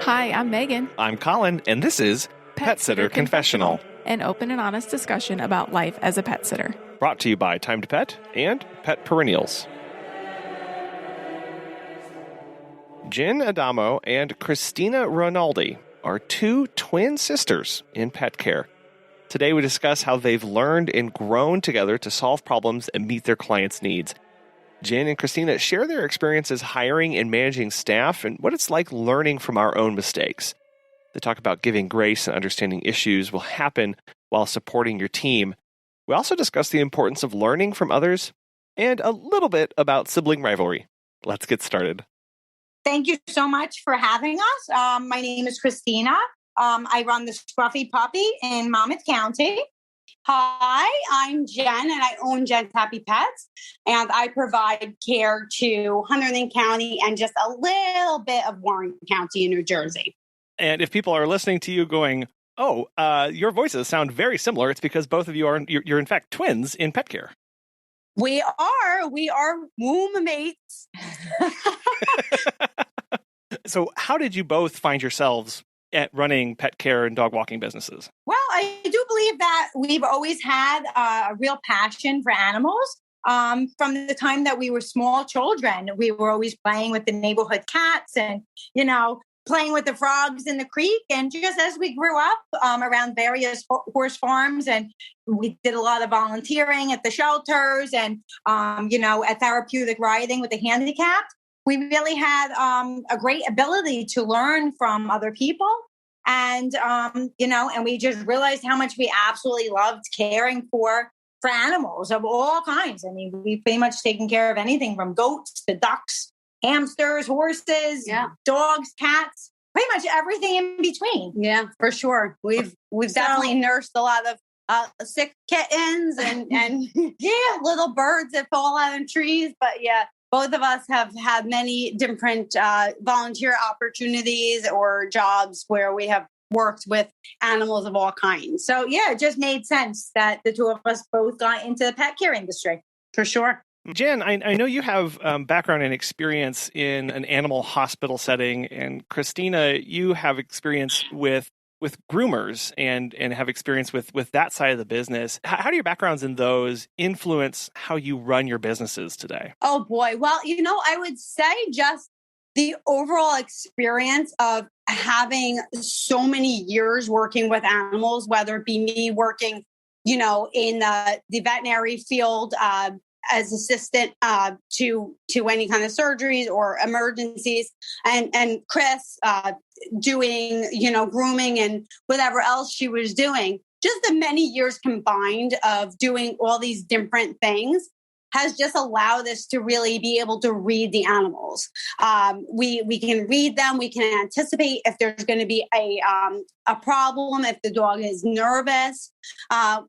Hi, I'm Megan. I'm Colin, and this is Pet Sitter Confessional, an open and honest discussion about life as a pet sitter. Brought to you by Time to Pet and Pet Perennials. Jen Adamo and Christina Ranaldi are two twin sisters in pet care. Today we discuss how they've learned and grown together to solve problems and meet their clients' needs. Jen and Christina share their experiences hiring and managing staff and what it's like learning from our own mistakes. They talk about giving grace and understanding issues will happen while supporting your team. We also discuss the importance of learning from others and a little bit about sibling rivalry. Let's get started. Thank you so much for having us. My name is Christina. I run the Scruffy Puppy in Monmouth County. Hi, I'm Jen, and I own Jen's Happy Pets, and I provide care to Hunterdon County and just a little bit of Warren County in New Jersey. And if people are listening to you going, your voices sound very similar, it's because both of you you're in fact twins in pet care. We are womb mates. So how did you both find yourselves at running pet care and dog walking businesses? Well, I do believe that we've always had a real passion for animals. From the time that we were small children, we were always playing with the neighborhood cats and, playing with the frogs in the creek. And just as we grew up around various horse farms, and we did a lot of volunteering at the shelters and, at therapeutic riding with the handicapped, we really had a great ability to learn from other people. And, and we just realized how much we absolutely loved caring for animals of all kinds. I mean, we've pretty much taken care of anything from goats to ducks, hamsters, horses, dogs, cats, pretty much everything in between. Yeah, for sure. We've definitely nursed a lot of sick kittens and little birds that fall out of trees. But yeah, both of us have had many different volunteer opportunities or jobs where we have worked with animals of all kinds. So yeah, it just made sense that the two of us both got into the pet care industry. For sure. Jen, I know you have background and experience in an animal hospital setting, and Christina, you have experience with groomers and have experience with that side of the business. How do your backgrounds in those influence how you run your businesses today? Oh boy. Well, I would say just the overall experience of having so many years working with animals, whether it be me working, in the veterinary field, as assistant to any kind of surgeries or emergencies, and Chris doing grooming and whatever else she was doing. Just the many years combined of doing all these different things has just allowed us to really be able to read the animals. We can read them. We can anticipate if there's going to be a problem, if the dog is nervous.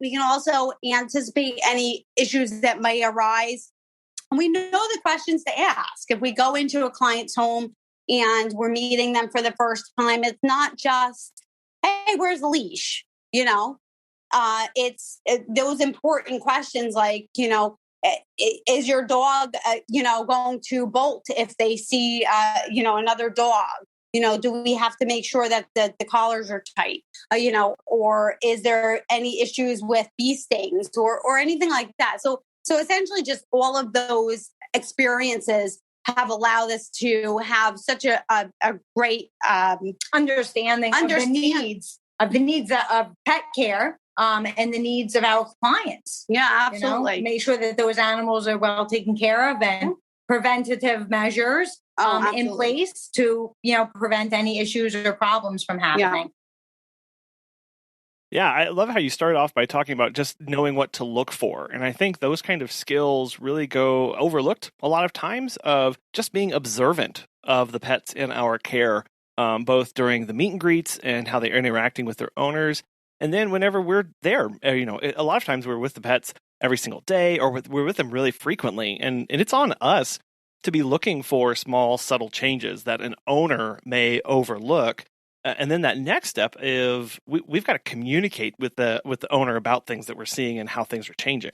We can also anticipate any issues that may arise. We know the questions to ask. If we go into a client's home and we're meeting them for the first time, it's not just, hey, where's the leash? It's those important questions like, is your dog, going to bolt if they see, another dog? Do we have to make sure that the collars are tight? Or is there any issues with bee stings or anything like that? So essentially just all of those experiences have allowed us to have such a great understanding of the needs of pet care. And the needs of our clients. Yeah, absolutely. Make sure that those animals are well taken care of and preventative measures in place to, prevent any issues or problems from happening. Yeah, I love how you started off by talking about just knowing what to look for. And I think those kind of skills really go overlooked a lot of times, of just being observant of the pets in our care, both during the meet and greets and how they're interacting with their owners. And then whenever we're there, a lot of times we're with the pets every single day, or we're with them really frequently. And it's on us to be looking for small, subtle changes that an owner may overlook. And then that next step is we've got to communicate with the owner about things that we're seeing and how things are changing.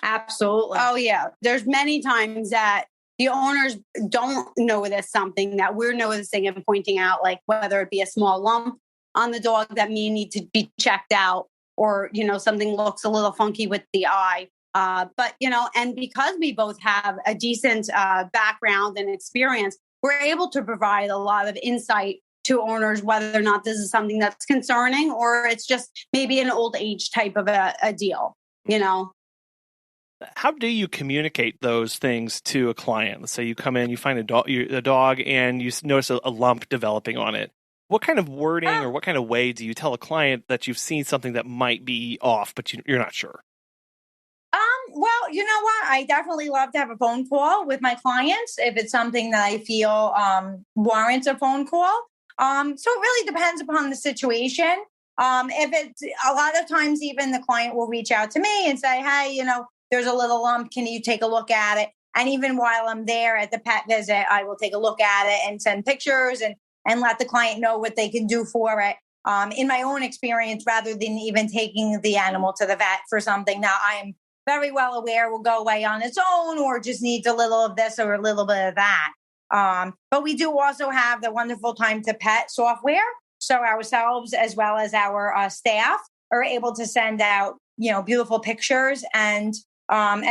Absolutely. Oh, yeah. There's many times that the owners don't notice something that we're noticing and pointing out, like whether it be a small lump on the dog that may need to be checked out, or, something looks a little funky with the eye. But, and because we both have a decent background and experience, we're able to provide a lot of insight to owners, whether or not this is something that's concerning or it's just maybe an old age type of a deal, How do you communicate those things to a client? Let's say you come in, you find a dog and you notice a lump developing on it. What kind of wording or what kind of way do you tell a client that you've seen something that might be off, but you're not sure? Well, you know what? I definitely love to have a phone call with my clients if it's something that I feel warrants a phone call. So it really depends upon the situation. If it's a lot of times, even the client will reach out to me and say, hey, there's a little lump. Can you take a look at it? And even while I'm there at the pet visit, I will take a look at it and send pictures and let the client know what they can do for it. In my own experience, rather than even taking the animal to the vet for something that I am very well aware will go away on its own or just needs a little of this or a little bit of that. But we do also have the wonderful Time to Pet software. So ourselves, as well as our staff, are able to send out, beautiful pictures and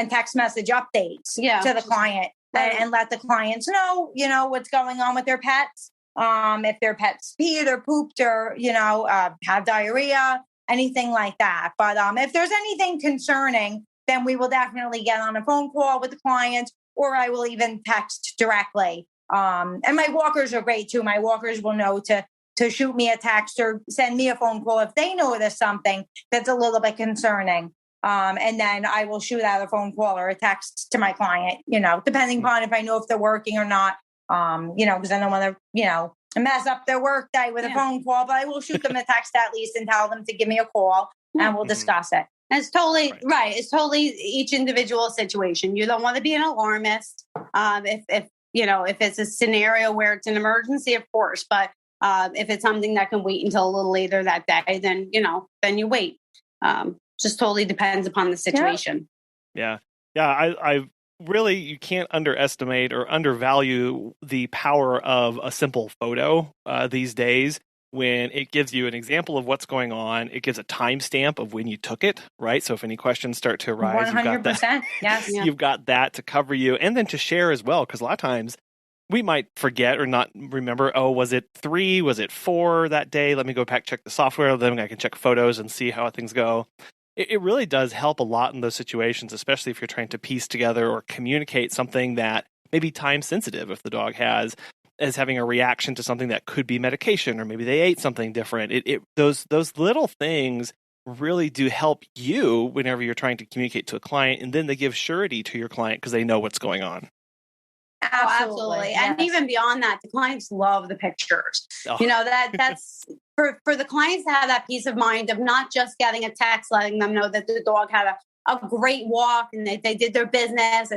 text message updates to the client and let the clients know, what's going on with their pets. If their pets peed or pooped or, have diarrhea, anything like that. But if there's anything concerning, then we will definitely get on a phone call with the client, or I will even text directly. And my walkers are great too. My walkers will know to shoot me a text or send me a phone call if they notice something that's a little bit concerning. And then I will shoot out a phone call or a text to my client, depending upon if I know if they're working or not. Because I don't want to, mess up their work day with a phone call, but I will shoot them a text at least and tell them to give me a call and we'll discuss it. And it's totally right. It's totally each individual situation. You don't want to be an alarmist. If it's a scenario where it's an emergency, of course, but if it's something that can wait until a little later that day, then you wait. Just totally depends upon the situation. Yeah. I really, you can't underestimate or undervalue the power of a simple photo these days. When it gives you an example of what's going on, it gives a timestamp of when you took it, right? So if any questions start to arise, 100%. Yes. You've got that to cover you, and then to share as well, because a lot of times we might forget or not remember, was it 3? Was it 4 that day? Let me go back, check the software. Then I can check photos and see how things go. It really does help a lot in those situations, especially if you're trying to piece together or communicate something that may be time sensitive if the dog is having a reaction to something that could be medication, or maybe they ate something different. Those little things really do help you whenever you're trying to communicate to a client, and then they give surety to your client because they know what's going on. Absolutely. Yes. And even beyond that, the clients love the pictures. That's for the clients to have that peace of mind of not just getting a text letting them know that the dog had a great walk and they did their business,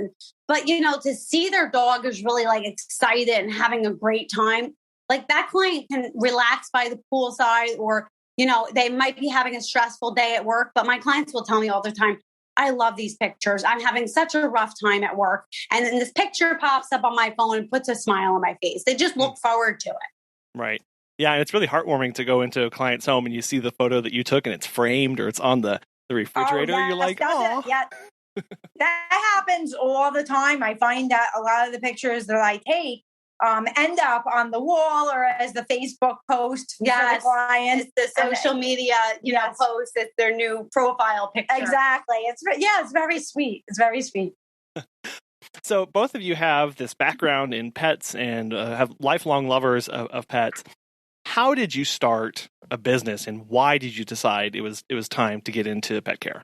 but to see their dog is really like excited and having a great time. Like that client can relax by the poolside, or they might be having a stressful day at work, but my clients will tell me all the time, I love these pictures. I'm having such a rough time at work. And then this picture pops up on my phone and puts a smile on my face. They just look forward to it. Right. Yeah. And it's really heartwarming to go into a client's home and you see the photo that you took and it's framed or it's on the refrigerator. You're like, oh. Yeah. That happens all the time. I find that a lot of the pictures that I take end up on the wall or as the Facebook post for the clients. It's the social media, post. It's their new profile picture. Exactly. It's very sweet. It's very sweet. So both of you have this background in pets and have lifelong lovers of pets. How did you start a business, and why did you decide it was time to get into pet care?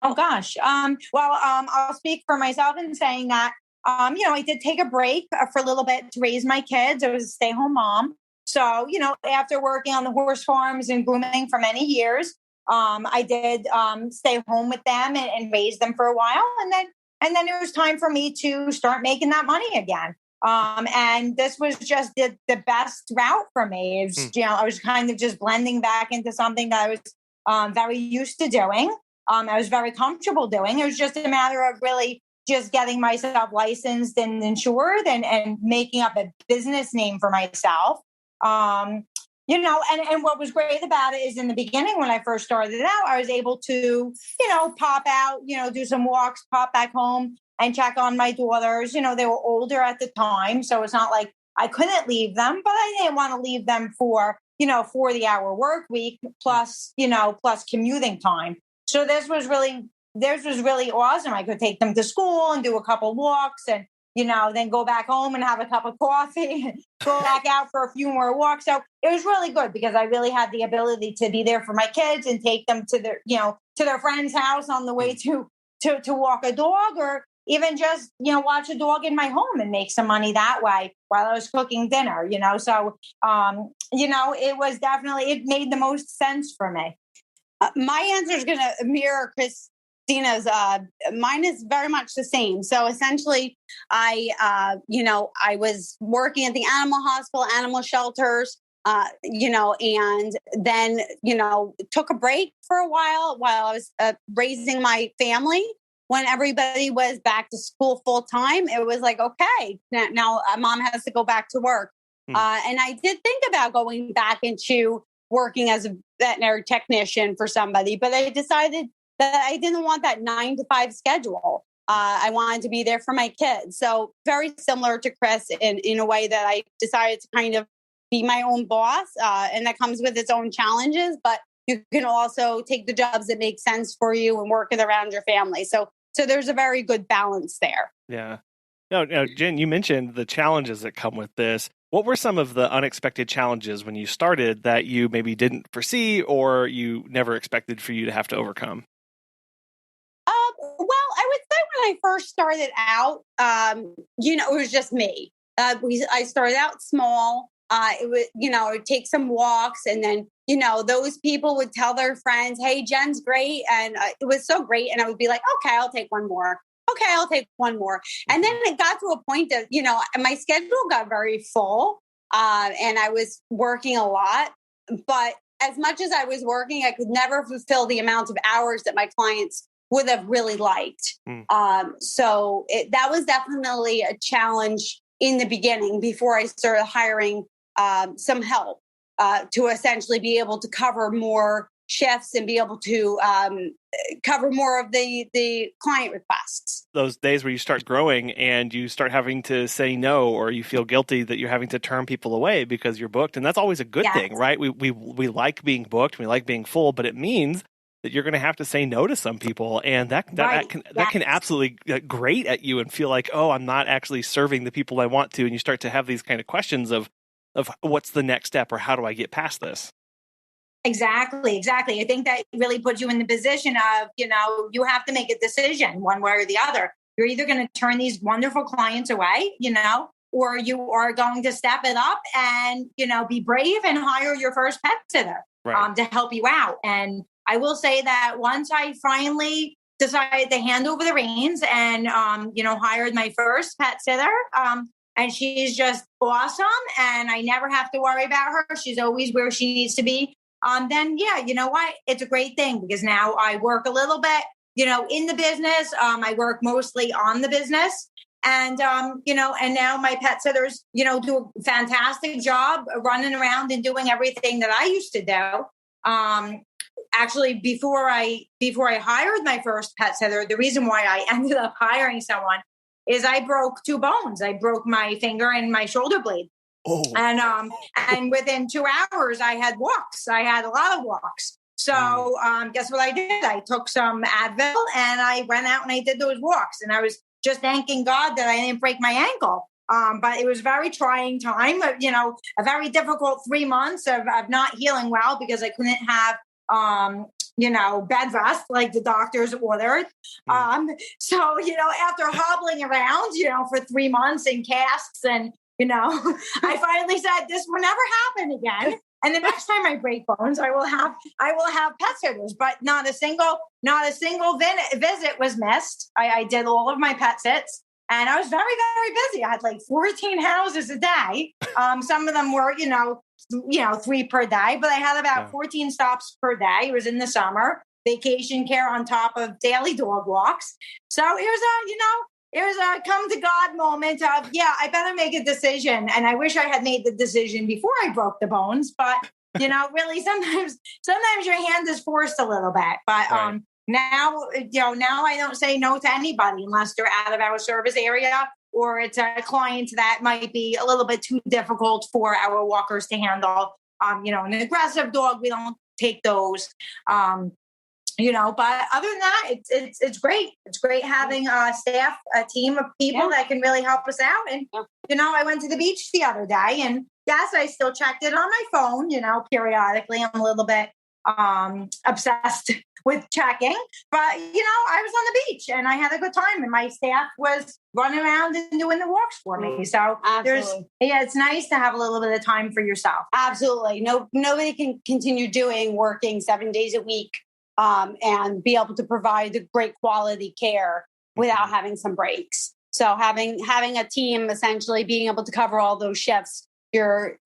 Oh gosh. I'll speak for myself in saying that. I did take a break for a little bit to raise my kids. I was a stay-home mom. So, after working on the horse farms and grooming for many years, I did stay home with them and raise them for a while. And then it was time for me to start making that money again. And this was just the best route for me. It was, I was kind of just blending back into something that I was very used to doing. I was very comfortable doing. It was just a matter of really just getting myself licensed and insured and making up a business name for myself. And what was great about it is in the beginning, when I first started out, I was able to, pop out, do some walks, pop back home and check on my daughters. They were older at the time. So it's not like I couldn't leave them, but I didn't want to leave them for, 40-hour work week plus commuting time. So this was really awesome. I could take them to school and do a couple walks and, then go back home and have a cup of coffee and go back out for a few more walks. So it was really good because I really had the ability to be there for my kids and take them to their friend's house on the way to walk a dog, or even just, watch a dog in my home and make some money that way while I was cooking dinner, So, it was definitely, it made the most sense for me. My answer is going to mirror Christina's. Mine is very much the same. So essentially, I was working at the animal hospital, animal shelters, and then, took a break for a while I was raising my family. When everybody was back to school full time, it was like, okay, now mom has to go back to work. And I did think about going back into working as a veterinary technician for somebody, but I decided that I didn't want that 9-to-5 schedule. I wanted to be there for my kids. So very similar to Chris in a way that I decided to kind of be my own boss. And that comes with its own challenges, but you can also take the jobs that make sense for you and work it around your family. So there's a very good balance there. Yeah. No, Jen, you mentioned the challenges that come with this. What were some of the unexpected challenges when you started that you maybe didn't foresee or you never expected for you to have to overcome? Well, I would say when I first started out, it was just me. I started out small. It would take some walks, and then, those people would tell their friends, "Hey, Jen's great." And it was so great. And I would be like, okay, I'll take one more. Okay, I'll take one more. And then it got to a point that, my schedule got very full, and I was working a lot, but as much as I was working, I could never fulfill the amount of hours that my clients would have really liked. So that was definitely a challenge in the beginning before I started hiring some help to essentially be able to cover more shifts and be able to cover more of the client requests. Those days where you start growing and you start having to say no, or you feel guilty that you're having to turn people away because you're booked. And that's always a good thing, right? We like being booked, we like being full, but it means that you're going to have to say no to some people. And that can absolutely grate at you and feel like, oh, I'm not actually serving the people I want to. And you start to have these kind of questions of what's the next step, or how do I get past this? Exactly. I think that really puts you in the position of, you have to make a decision one way or the other. You're either going to turn these wonderful clients away, or you are going to step it up and, be brave and hire your first pet sitter to help you out. And I will say that once I finally decided to hand over the reins and, hired my first pet sitter, and she's just awesome, and I never have to worry about her. She's always where she needs to be. Then, you know what? It's a great thing because now I work a little bit, in the business. I work mostly on the business. And, and now my pet sitters, do a fantastic job running around and doing everything that I used to do. Actually, before I hired my first pet sitter, the reason why I ended up hiring someone is I broke 2 bones. I broke my finger and my shoulder blade. Oh. And within 2 hours, I had walks. I had a lot of walks. So guess what I did? I took some Advil and I went out and I did those walks. And I was just thanking God that I didn't break my ankle. But it was a very trying time, a very difficult 3 months of not healing well because I couldn't have, bed rest like the doctors ordered. So, after hobbling around, for 3 months in casts and, I finally said, this will never happen again. And the next time I break bones, I will have pet sitters, but not a single visit was missed. I did all of my pet sits. And I was very, very busy. I had like 14 houses a day. Some of them were, 3 per day, but I had about 14 stops per day. It was in the summer, vacation care on top of daily dog walks. So it was it was a come to God moment of, I better make a decision. And I wish I had made the decision before I broke the bones. But, really sometimes your hand is forced a little bit. But Right. now I don't say no to anybody unless they're out of our service area or it's a client that might be a little bit too difficult for our walkers to handle. An aggressive dog, we don't take those. But other than that, it's great. It's great having a team of people that can really help us out. And, I went to the beach the other day and yes, I still checked it on my phone, periodically. I'm a little bit obsessed with checking, but I was on the beach and I had a good time and my staff was running around and doing the walks for me. So it's nice to have a little bit of time for yourself. Absolutely. Nobody can continue working 7 days a week and be able to provide the great quality care without having some breaks. So having a team essentially being able to cover all those shifts, you're,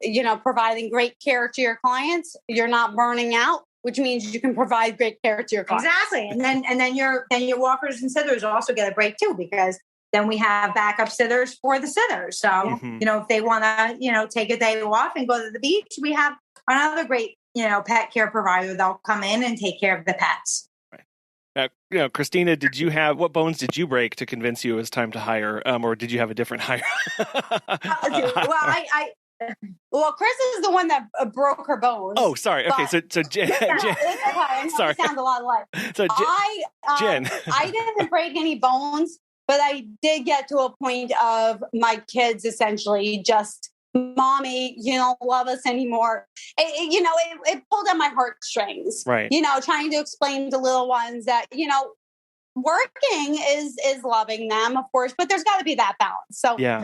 providing great care to your clients. You're not burning out, which means you can provide great care to your clients. Exactly. And then your walkers and sitters also get a break too, because then we have backup sitters for the sitters. So, if they want to, take a day off and go to the beach, we have another great, pet care provider. They'll come in and take care of the pets. Right. Christina, what bones did you break to convince you it was time to hire? Or did you have a different hire? Well, Chris is the one that broke her bones. Oh, sorry. Okay, so Jen. Sorry, sound a lot alike. So Jen, I didn't break any bones, but I did get to a point of my kids essentially just, Mommy, you don't love us anymore. It pulled at my heartstrings. Right. Trying to explain to little ones that working is loving them, of course, but there's got to be that balance.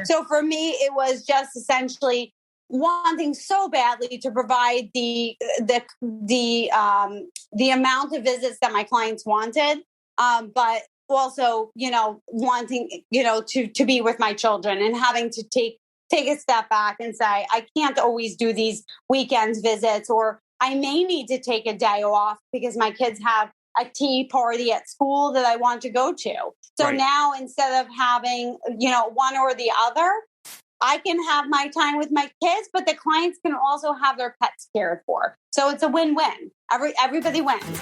So for me, it was just essentially wanting so badly to provide the amount of visits that my clients wanted, but also wanting to be with my children and having to take a step back and say I can't always do these weekends visits, or I may need to take a day off because my kids have a tea party at school that I want to go to. So now instead of having, one or the other, I can have my time with my kids, but the clients can also have their pets cared for. So it's a win-win. Everybody wins.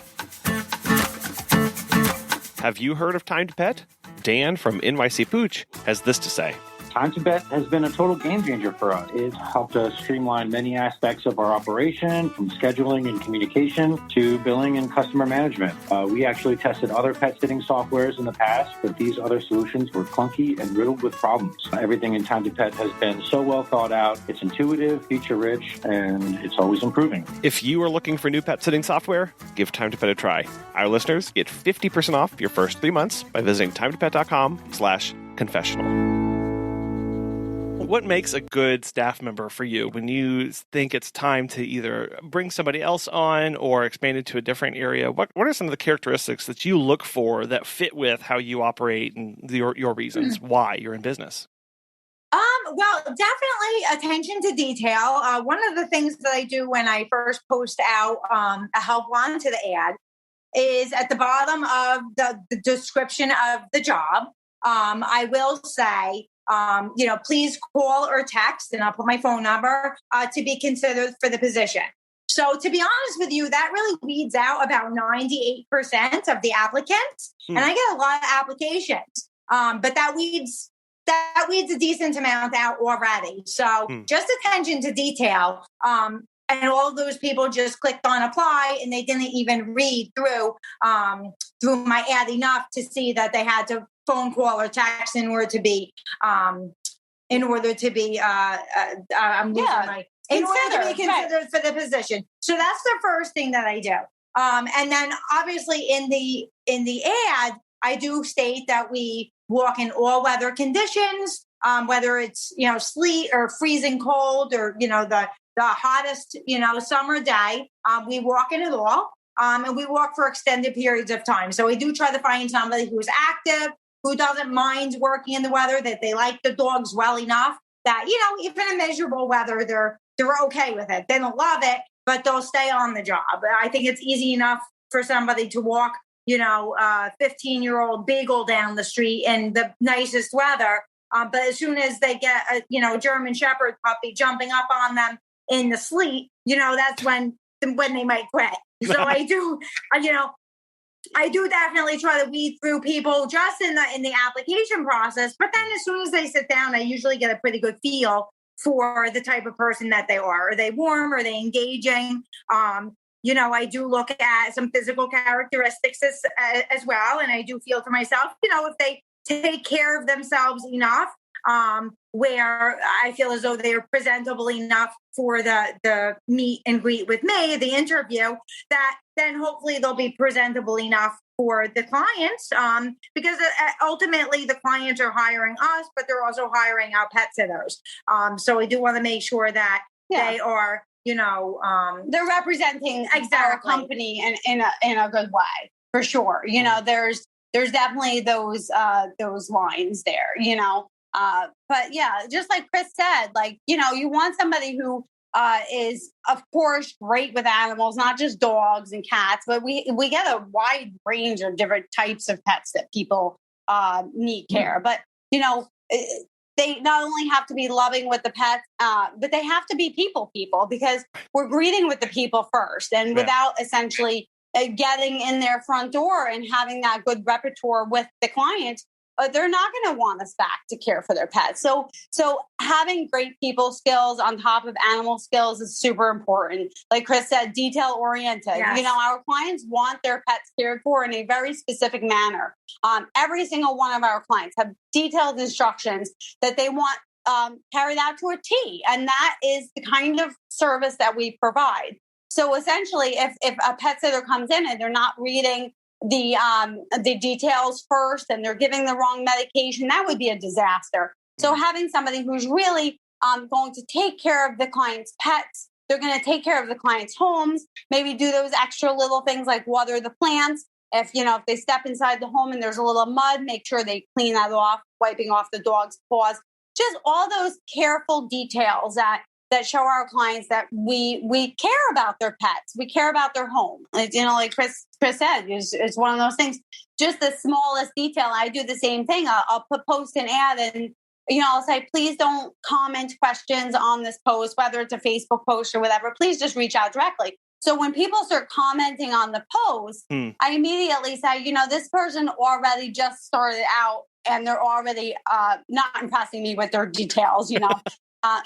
Have you heard of Time to Pet? Dan from NYC Pooch has this to say. Time to Pet has been a total game changer for us. It helped us streamline many aspects of our operation, from scheduling and communication to billing and customer management. We actually tested other pet sitting softwares in the past, but these other solutions were clunky and riddled with problems. Everything in Time to Pet has been so well thought out. It's intuitive, feature-rich, and it's always improving. If you are looking for new pet sitting software, give Time to Pet a try. Our listeners get 50% off your first 3 months by visiting timetopet.com/confessional. What makes a good staff member for you when you think it's time to either bring somebody else on or expand into a different area? What are some of the characteristics that you look for that fit with how you operate and your reasons why you're in business? Well, definitely attention to detail. One of the things that I do when I first post out a help wanted to the ad is at the bottom of the description of the job. I will say, please call or text, and I'll put my phone number to be considered for the position. So to be honest with you, that really weeds out about 98% of the applicants. And I get a lot of applications, but that weeds a decent amount out already. So just attention to detail. And all of those people just clicked on apply and they didn't even read through my ad enough to see that they had to phone call or text in order to be considered for the position. So that's the first thing that I do. And then obviously in the ad, I do state that we walk in all weather conditions, whether it's, sleet or freezing cold or, the hottest, summer day, we walk in it all. And we walk for extended periods of time. So we do try to find somebody who's active, who doesn't mind working in the weather, that they like the dogs well enough that, even in miserable weather, they're okay with it. They don't love it, but they'll stay on the job. I think it's easy enough for somebody to walk a 15-year-old beagle down the street in the nicest weather. But as soon as they get a German Shepherd puppy jumping up on them in the sleet, that's when they might quit. So I do, I do definitely try to weed through people just in the application process. But then as soon as they sit down, I usually get a pretty good feel for the type of person that they are. Are they warm? Are they engaging? I do look at some physical characteristics as well. And I do feel to myself, if they take care of themselves enough, where I feel as though they are presentable enough for the meet and greet with me, the interview, that then hopefully they'll be presentable enough for the clients, because ultimately the clients are hiring us, but they're also hiring our pet sitters. So I do want to make sure that they are, they're representing our company in a good way, for sure. There's definitely those lines there, but yeah, just like Chris said, you want somebody who is, of course, great with animals, not just dogs and cats, but we get a wide range of different types of pets that people need care. But, they not only have to be loving with the pets, but they have to be people, because we're greeting with the people first. And without essentially getting in their front door and having that good repertoire with the client, they're not going to want us back to care for their pets. So having great people skills on top of animal skills is super important. Like Chris said, detail oriented. Yes. Our clients want their pets cared for in a very specific manner. Every single one of our clients have detailed instructions that they want carried out to a T. And that is the kind of service that we provide. So essentially, if a pet sitter comes in and they're not reading the details first and they're giving the wrong medication, that would be a disaster. So having somebody who's really going to take care of the client's pets, they're going to take care of the client's homes, maybe do those extra little things like water the plants. If they step inside the home and there's a little mud, make sure they clean that off, wiping off the dog's paws. Just all those careful details that show our clients that we care about their pets. We care about their home. Like Chris said, it's one of those things, just the smallest detail. I do the same thing. I'll post an ad and, I'll say, please don't comment questions on this post, whether it's a Facebook post or whatever, please just reach out directly. So when people start commenting on the post, I immediately say, this person already just started out and they're already not impressing me with their details,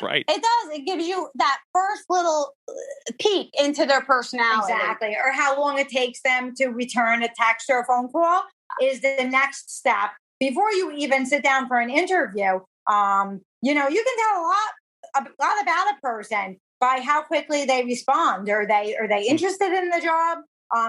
Right. It does. It gives you that first little peek into their personality. Exactly. Or how long it takes them to return a text or a phone call is the next step. Before you even sit down for an interview, you can tell a lot about a person by how quickly they respond. Are they interested in the job?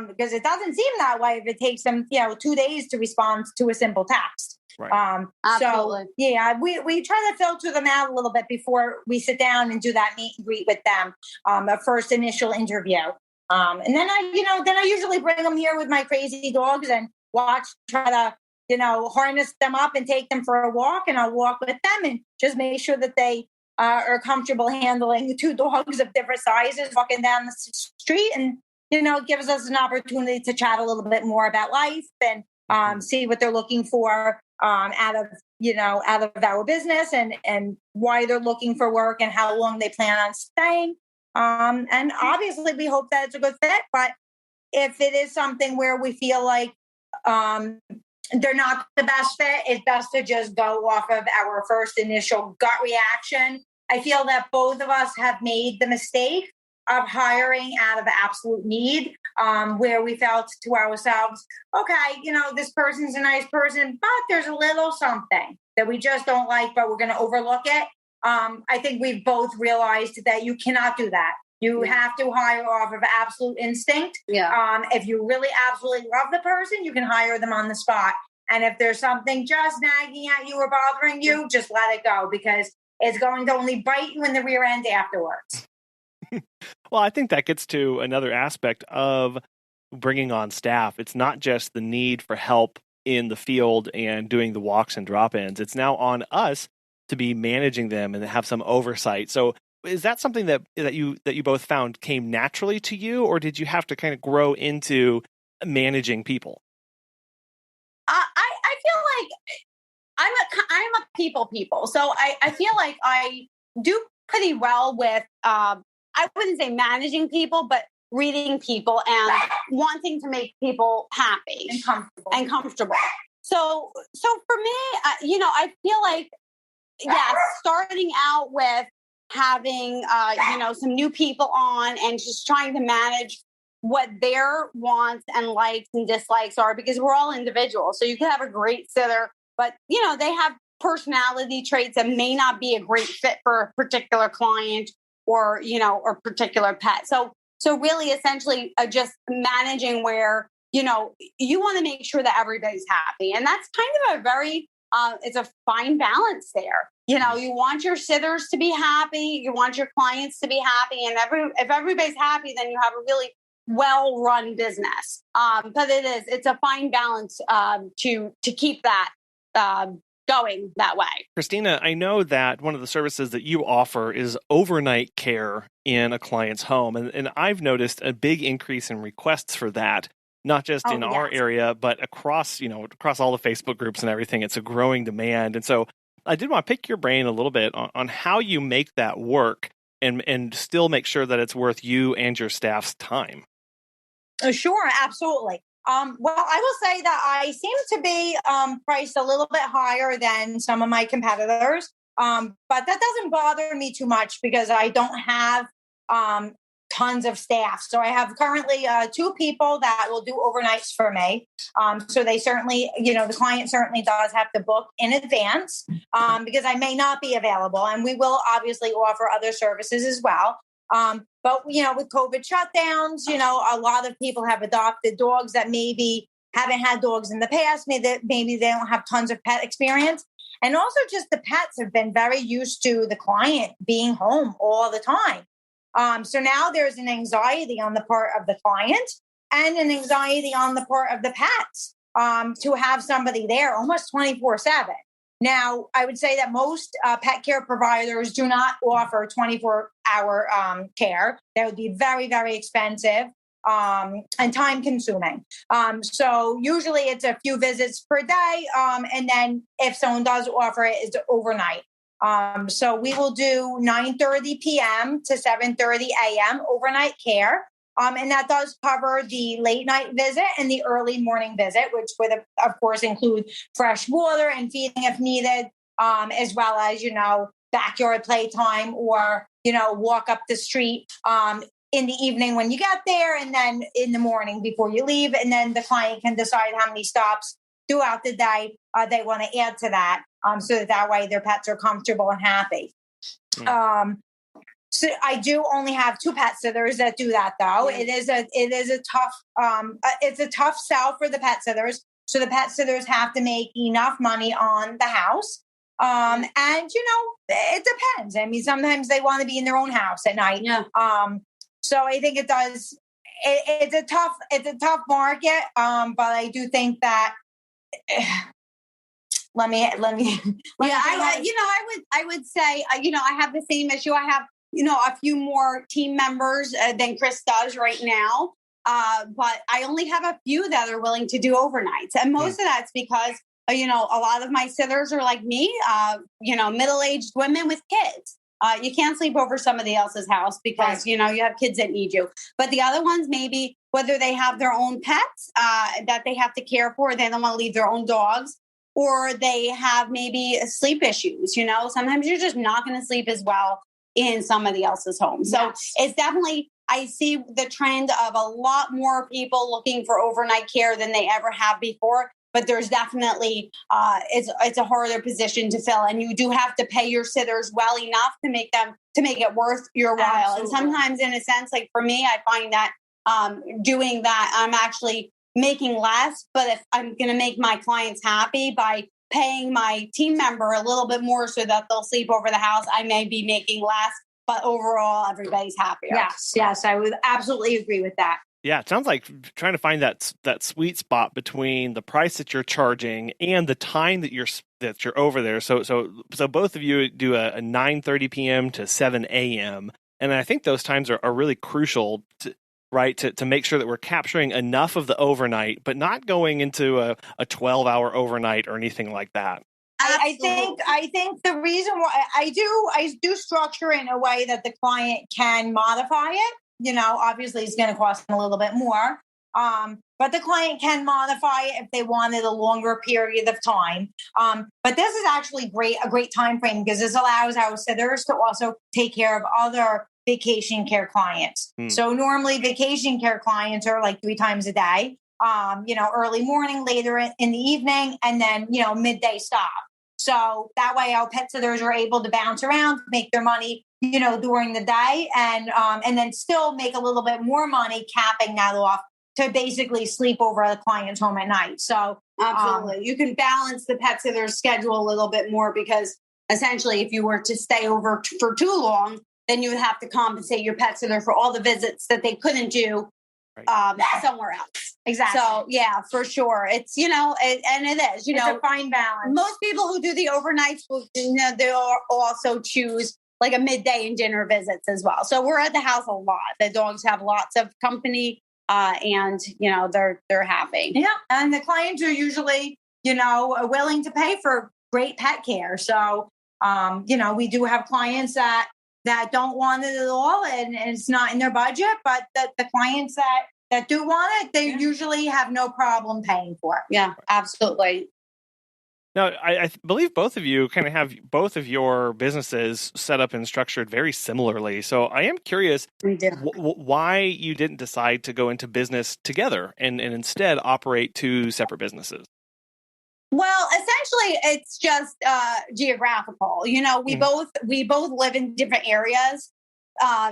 Because it doesn't seem that way if it takes them, 2 days to respond to a simple text. Right. Absolutely. So we try to filter them out a little bit before we sit down and do that meet and greet with them, a first initial interview. And then I usually bring them here with my crazy dogs and try to, harness them up and take them for a walk, and I'll walk with them and just make sure that they are comfortable handling 2 dogs of different sizes walking down the street. And, it gives us an opportunity to chat a little bit more about life and see what they're looking for out of our business and why they're looking for work and how long they plan on staying. And obviously we hope that it's a good fit, but if it is something where we feel like they're not the best fit, it's best to just go off of our first initial gut reaction. I feel that both of us have made the mistake of hiring out of absolute need, where we felt to ourselves, okay, this person's a nice person, but there's a little something that we just don't like, but we're going to overlook it. I think we've both realized that you cannot do that. You have to hire off of absolute instinct. Yeah. If you really absolutely love the person, you can hire them on the spot. And if there's something just nagging at you or bothering you, just let it go, because it's going to only bite you in the rear end afterwards. Well, I think that gets to another aspect of bringing on staff. It's not just the need for help in the field and doing the walks and drop-ins. It's now on us to be managing them and have some oversight. So is that something that you both found came naturally to you, or did you have to kind of grow into managing people? I'm a people. So I feel like I do pretty well with, I wouldn't say managing people, but reading people and wanting to make people happy and comfortable. So for me, I feel like, starting out with having, some new people on and just trying to manage what their wants and likes and dislikes are, because we're all individuals. So you could have a great sitter, but they have personality traits that may not be a great fit for a particular client or particular pet. So really essentially just managing where, you want to make sure that everybody's happy. And that's kind of a very, it's a fine balance there. You want your sitters to be happy. You want your clients to be happy. And if everybody's happy, then you have a really well-run business. But it's a fine balance to keep that going that way. Christina, I know that one of the services that you offer is overnight care in a client's home. And I've noticed a big increase in requests for that, not just in our area, but across all the Facebook groups and everything. It's a growing demand. And so I did want to pick your brain a little bit on how you make that work and still make sure that it's worth you and your staff's time. Sure, absolutely. Well, I will say that I seem to be priced a little bit higher than some of my competitors, but that doesn't bother me too much because I don't have tons of staff. So I have currently 2 people that will do overnights for me. So they certainly, the client certainly does have to book in advance because I may not be available, and we will obviously offer other services as well. But, with COVID shutdowns, a lot of people have adopted dogs that maybe haven't had dogs in the past. Maybe they don't have tons of pet experience. And also just the pets have been very used to the client being home all the time. So now there's an anxiety on the part of the client and an anxiety on the part of the pets to have somebody there almost 24/7. Now, I would say that most pet care providers do not offer 24-hour care. That would be very, very expensive and time consuming. So usually it's a few visits per day. And then if someone does offer it, it's overnight. So we will do 9:30 p.m. to 7:30 a.m. overnight care. And that does cover the late night visit and the early morning visit, which would, of course, include fresh water and feeding if needed, as well as, backyard playtime or, walk up the street in the evening when you get there and then in the morning before you leave. And then the client can decide how many stops throughout the day they want to add to that so that way their pets are comfortable and happy. So I do only have 2 pet sitters that do that, though. It is a tough sell for the pet sitters. So the pet sitters have to make enough money on the house. And it depends. I mean, sometimes they want to be in their own house at night. Yeah. So I think it does. It's a tough market. But I do think that. Let me. I would say, I have the same issue. I have, a few more team members than Chris does right now. But I only have a few that are willing to do overnights. And most of that's because, a lot of my sitters are like me, middle-aged women with kids. You can't sleep over somebody else's house because, you have kids that need you. But the other ones, maybe whether they have their own pets that they have to care for, they don't want to leave their own dogs, or they have maybe sleep issues. Sometimes you're just not going to sleep as well in somebody else's home. So it's definitely, I see the trend of a lot more people looking for overnight care than they ever have before. But there's definitely, it's a harder position to fill. And you do have to pay your sitters well enough to make it worth your while. Absolutely. And sometimes in a sense, like for me, I find that doing that, I'm actually making less. But if I'm going to make my clients happy by paying my team member a little bit more so that they'll sleep over the house, I may be making less, but overall everybody's happier. Yes, I would absolutely agree with that. Yeah, it sounds like trying to find that sweet spot between the price that you're charging and the time that you're over there. So both of you do a 9:30 p.m. to 7 a.m. And I think those times are really crucial to make sure that we're capturing enough of the overnight, but not going into a 12-hour overnight or anything like that. I think the reason why I do structure it in a way that the client can modify it. Obviously it's going to cost them a little bit more. But the client can modify it if they wanted a longer period of time. But this is actually a great time frame because this allows our sitters to also take care of other vacation care clients. So normally vacation care clients are like 3 times a day, early morning, later in the evening, and then, midday stop. So that way our pet sitters are able to bounce around, make their money, during the day and then still make a little bit more money capping that off to basically sleep over at the client's home at night. So absolutely. You can balance the pet sitter's schedule a little bit more because essentially if you were to stay over for too long, then you would have to compensate your pet sitter for all the visits that they couldn't do somewhere else. Exactly. So yeah, for sure. It's, and it is, it's a fine balance. Most people who do the overnights will, they'll also choose like a midday and dinner visits as well. So we're at the house a lot. The dogs have lots of company. And they're happy. Yeah, and the clients are usually willing to pay for great pet care. So we do have clients that don't want it at all, and it's not in their budget. But the clients that do want it, they usually have no problem paying for it. Yeah, absolutely. Now, I believe both of you kind of have both of your businesses set up and structured very similarly. So I am curious why you didn't decide to go into business together and instead operate 2 separate businesses. Well, essentially, it's just geographical. We both live in different areas.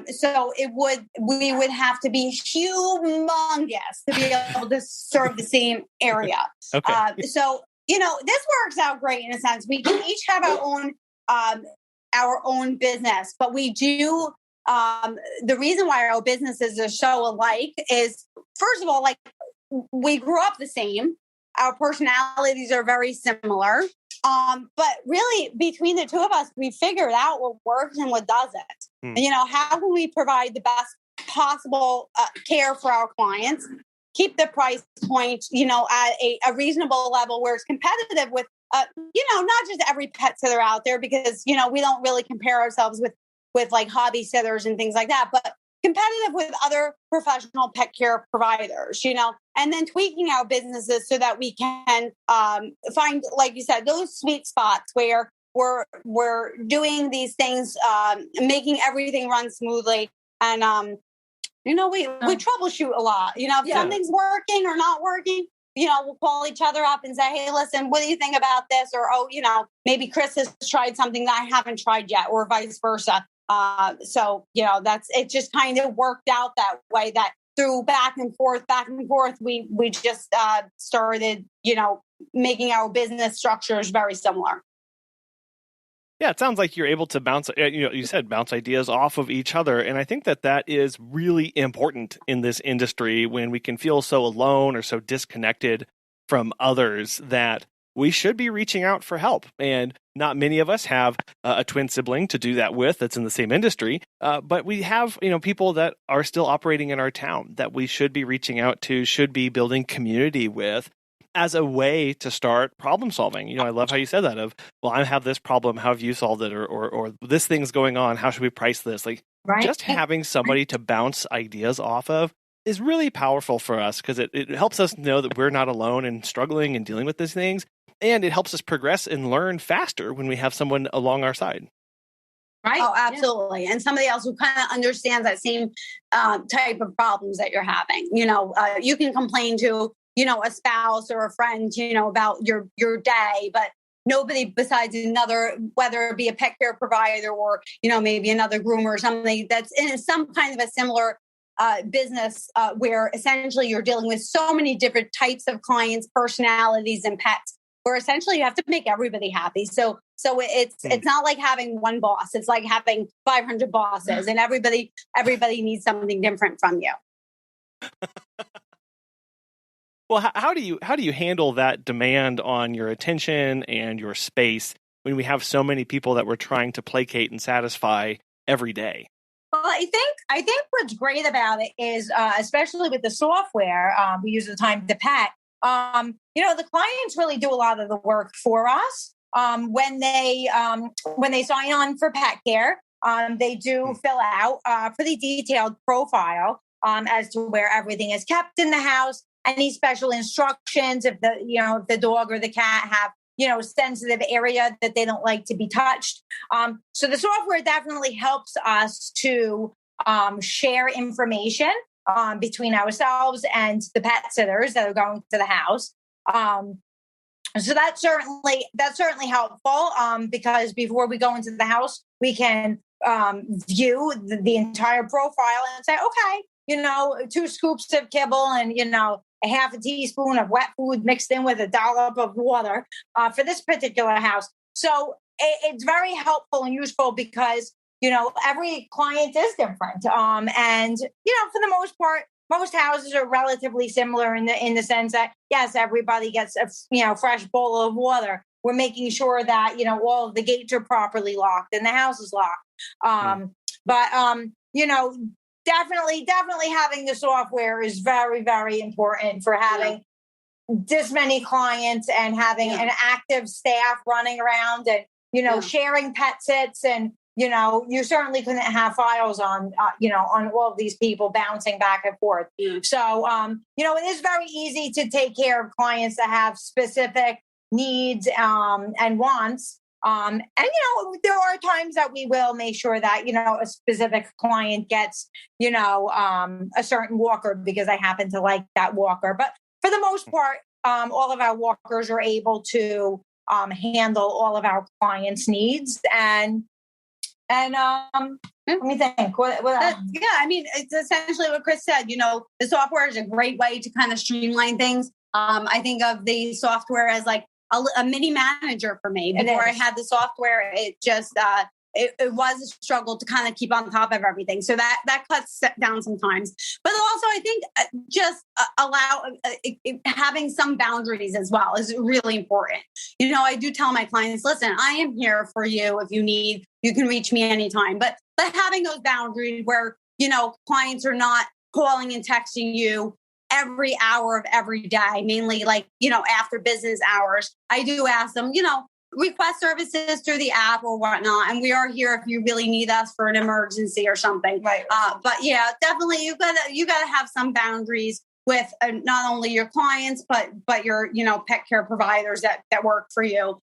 So we would have to be humongous to be able to serve the same area. Okay. So this works out great in a sense. We can each have our own business, but we do. The reason why our businesses are so alike is, first of all, like we grew up the same. Our personalities are very similar. But really, between the two of us, we figured out what works and what doesn't. How can we provide the best possible care for our clients? Keep the price point, at a reasonable level where it's competitive with, not just every pet sitter out there because, we don't really compare ourselves with like hobby sitters and things like that, but competitive with other professional pet care providers, and then tweaking our businesses so that we can find, like you said, those sweet spots where we're doing these things, making everything run smoothly. And, we troubleshoot a lot. If something's working or not working, we'll call each other up and say, hey, listen, what do you think about this? Or, maybe Chris has tried something that I haven't tried yet, or vice versa. So, it just kind of worked out that way, that through back and forth, we just started, making our business structures very similar. Yeah, it sounds like you're able to bounce ideas off of each other. And I think that is really important in this industry when we can feel so alone or so disconnected from others that we should be reaching out for help. And not many of us have a twin sibling to do that with that's in the same industry. But we have, people that are still operating in our town that we should be reaching out to, should be building community with, as a way to start problem solving. I love how you said that I have this problem. How have you solved it? Or this thing's going on. How should we price this? Just having somebody to bounce ideas off of is really powerful for us because it helps us know that we're not alone in struggling and dealing with these things. And it helps us progress and learn faster when we have someone along our side. Right. Oh, absolutely. Yeah. And somebody else who kind of understands that same type of problems that you're having. You can complain to a spouse or a friend, about your day, but nobody besides another, whether it be a pet care provider or, maybe another groomer or something that's in some kind of a similar business where essentially you're dealing with so many different types of clients, personalities, and pets, where essentially you have to make everybody happy. So it's not like having one boss. It's like having 500 bosses, and everybody needs something different from you. Well, how do you handle that demand on your attention and your space when we have so many people that we're trying to placate and satisfy every day? Well, I think what's great about it is, especially with the software we use at the time, the pet. The clients really do a lot of the work for us. when they sign on for pet care, they do fill out a pretty detailed profile as to where everything is kept in the house, any special instructions if the dog or the cat have sensitive area that they don't like to be touched. So the software definitely helps us to share information between ourselves and the pet sitters that are going to the house. So that's certainly helpful because before we go into the house, we can view the entire profile and say, okay, 2 scoops of kibble and, a half a teaspoon of wet food mixed in with a dollop of water for this particular house. So it's very helpful and useful because, every client is different. And, for the most part, most houses are relatively similar in the sense that, yes, everybody gets a fresh bowl of water. We're making sure that, all of the gates are properly locked and the house is locked. But definitely having the software is very, very important for having this many clients and having an active staff running around and, sharing pet sits. And, you certainly couldn't have files on all of these people bouncing back and forth. So, it is very easy to take care of clients that have specific needs and wants. And, there are times that we will make sure that, a specific client gets, a certain walker because I happen to like that walker. But for the most part, all of our walkers are able to handle all of our clients' needs. And let me think. What I mean, it's essentially what Chris said. The software is a great way to kind of streamline things. I think of the software as like a mini manager for me. Before I had the software, it just it was a struggle to kind of keep on top of everything. So that cuts down sometimes. But also, I think just having some boundaries as well is really important. I do tell my clients, listen, I am here for you. If you need, you can reach me anytime. But having those boundaries where, clients are not calling and texting you every hour of every day, mainly after business hours. I do ask them, request services through the app or whatnot. And we are here if you really need us for an emergency or something. Right. But yeah, definitely you gotta have some boundaries with not only your clients, but your, pet care providers that work for you,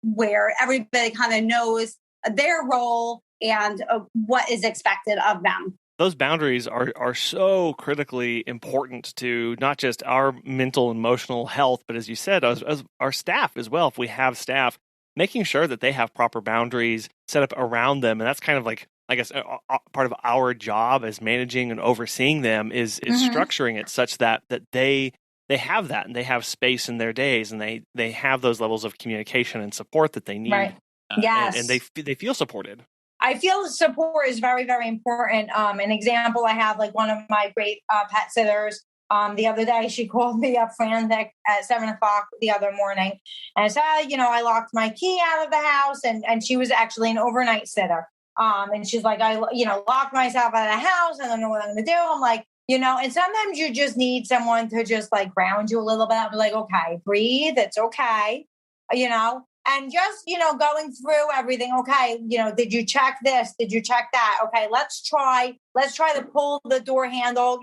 where everybody kind of knows their role and what is expected of them. Those boundaries are so critically important to not just our mental and emotional health, but as you said, as our staff as well. If we have staff, making sure that they have proper boundaries set up around them. And that's kind of like, I guess, part of our job as managing and overseeing them is structuring it such that they have that and they have space in their days and they have those levels of communication and support that they need. Right. Yes. And they feel supported. I feel support is very, very important. An example I have, like one of my great pet sitters, the other day, she called me up frantic at 7:00 the other morning and said, I locked my key out of the house. And she was actually an overnight sitter. And she's like, I locked myself out of the house. I don't know what I'm going to do. I'm like, and sometimes you just need someone to just like ground you a little bit. Be like, okay, breathe. It's okay. And just, going through everything. Okay. Did you check this? Did you check that? Okay. Let's try to pull the door handle,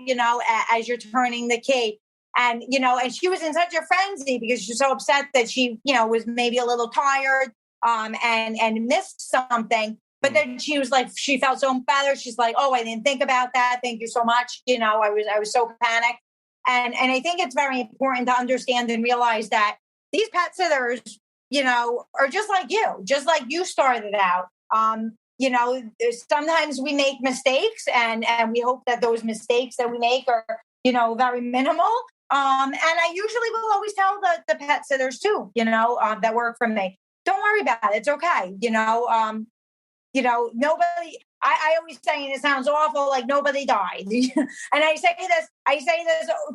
as you're turning the key. And, and she was in such a frenzy because she was so upset that she, was maybe a little tired, and missed something. But then she was like, she felt so better. She's like, oh, I didn't think about that. Thank you so much. I was so panicked. And I think it's very important to understand and realize that these pet sitters, are just like you started out. Sometimes we make mistakes and we hope that those mistakes that we make are, very minimal. And I usually will always tell the pet sitters too, that work for me, don't worry about it. It's okay. Nobody, I always say, and it sounds awful, like nobody died. And I say this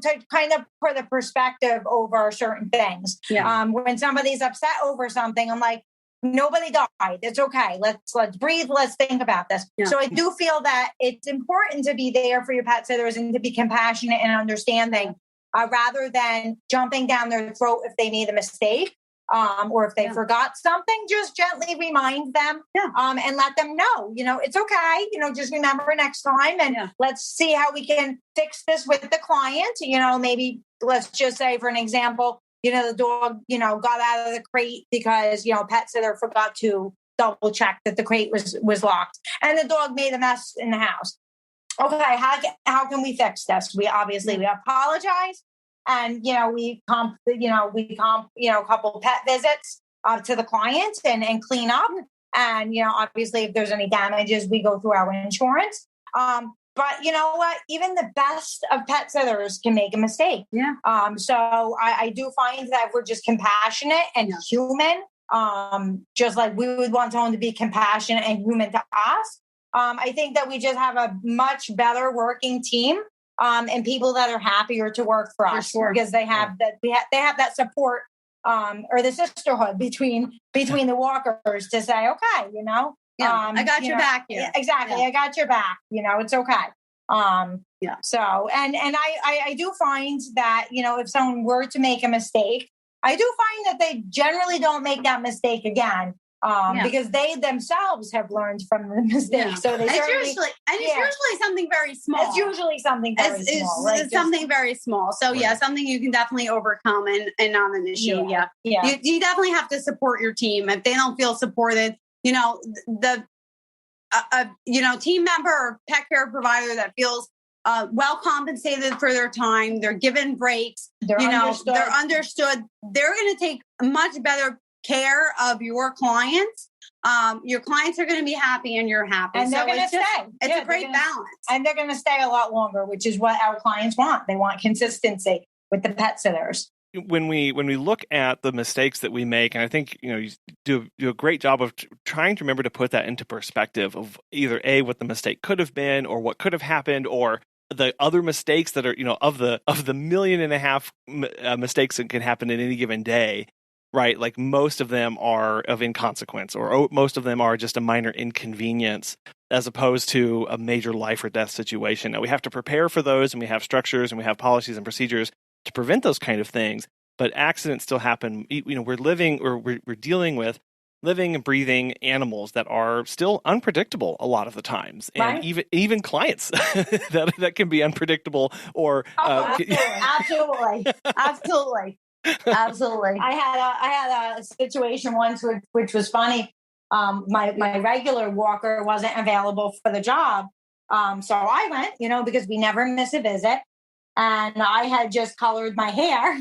to kind of put the perspective over certain things. Yeah. When somebody's upset over something, I'm like, nobody died. It's okay. Let's breathe. Let's think about this. Yeah. So I do feel that it's important to be there for your pet sitters and to be compassionate and understanding, rather than jumping down their throat if they made a mistake. or if they forgot something, just gently remind them and let them know, it's okay. Just remember next time and let's see how we can fix this with the client. Maybe let's just say, for an example, the dog, got out of the crate because, pet sitter forgot to double check that the crate was locked and the dog made a mess in the house. Okay, how can we fix this? We apologize. And, we comp a couple pet visits to the client and clean up. And, obviously if there's any damages, we go through our insurance. But you know what? Even the best of pet sitters can make a mistake. Yeah. So I do find that we're just compassionate and human, just like we would want someone to be compassionate and human to us. I think that we just have a much better working team. And people that are happier to work for us because they have that they have that support or the sisterhood between the walkers to say, okay, I got your back here. Exactly. Yeah. I got your back. It's okay. So, and I do find that, if someone were to make a mistake, I do find that they generally don't make that mistake again. Because they themselves have learned from the mistake. Yeah. So it's usually something very small. It's usually something very small. It's something very small. So something you can definitely overcome and not an issue. Yeah. You definitely have to support your team. If they don't feel supported, the team member or pet care provider that feels well compensated for their time, they're given breaks, they're understood. They're going to take much better care of your clients. Your clients are going to be happy and you're happy. And they're going to stay. It's a great balance. And they're going to stay a lot longer, which is what our clients want. They want consistency with the pet sitters. When we look at the mistakes that we make, and I think you do a great job of trying to remember to put that into perspective of either what the mistake could have been or what could have happened, or the other mistakes that are of the 1.5 million mistakes that can happen in any given day. Right, like most of them are of inconsequence, or most of them are just a minor inconvenience, as opposed to a major life or death situation. Now we have to prepare for those, and we have structures, and we have policies and procedures to prevent those kind of things. But accidents still happen. We're dealing with living and breathing animals that are still unpredictable a lot and even clients that can be unpredictable. Or absolutely. Absolutely. I had a situation once which was funny. My regular walker wasn't available for the job. So I went, because we never miss a visit. And I had just colored my hair.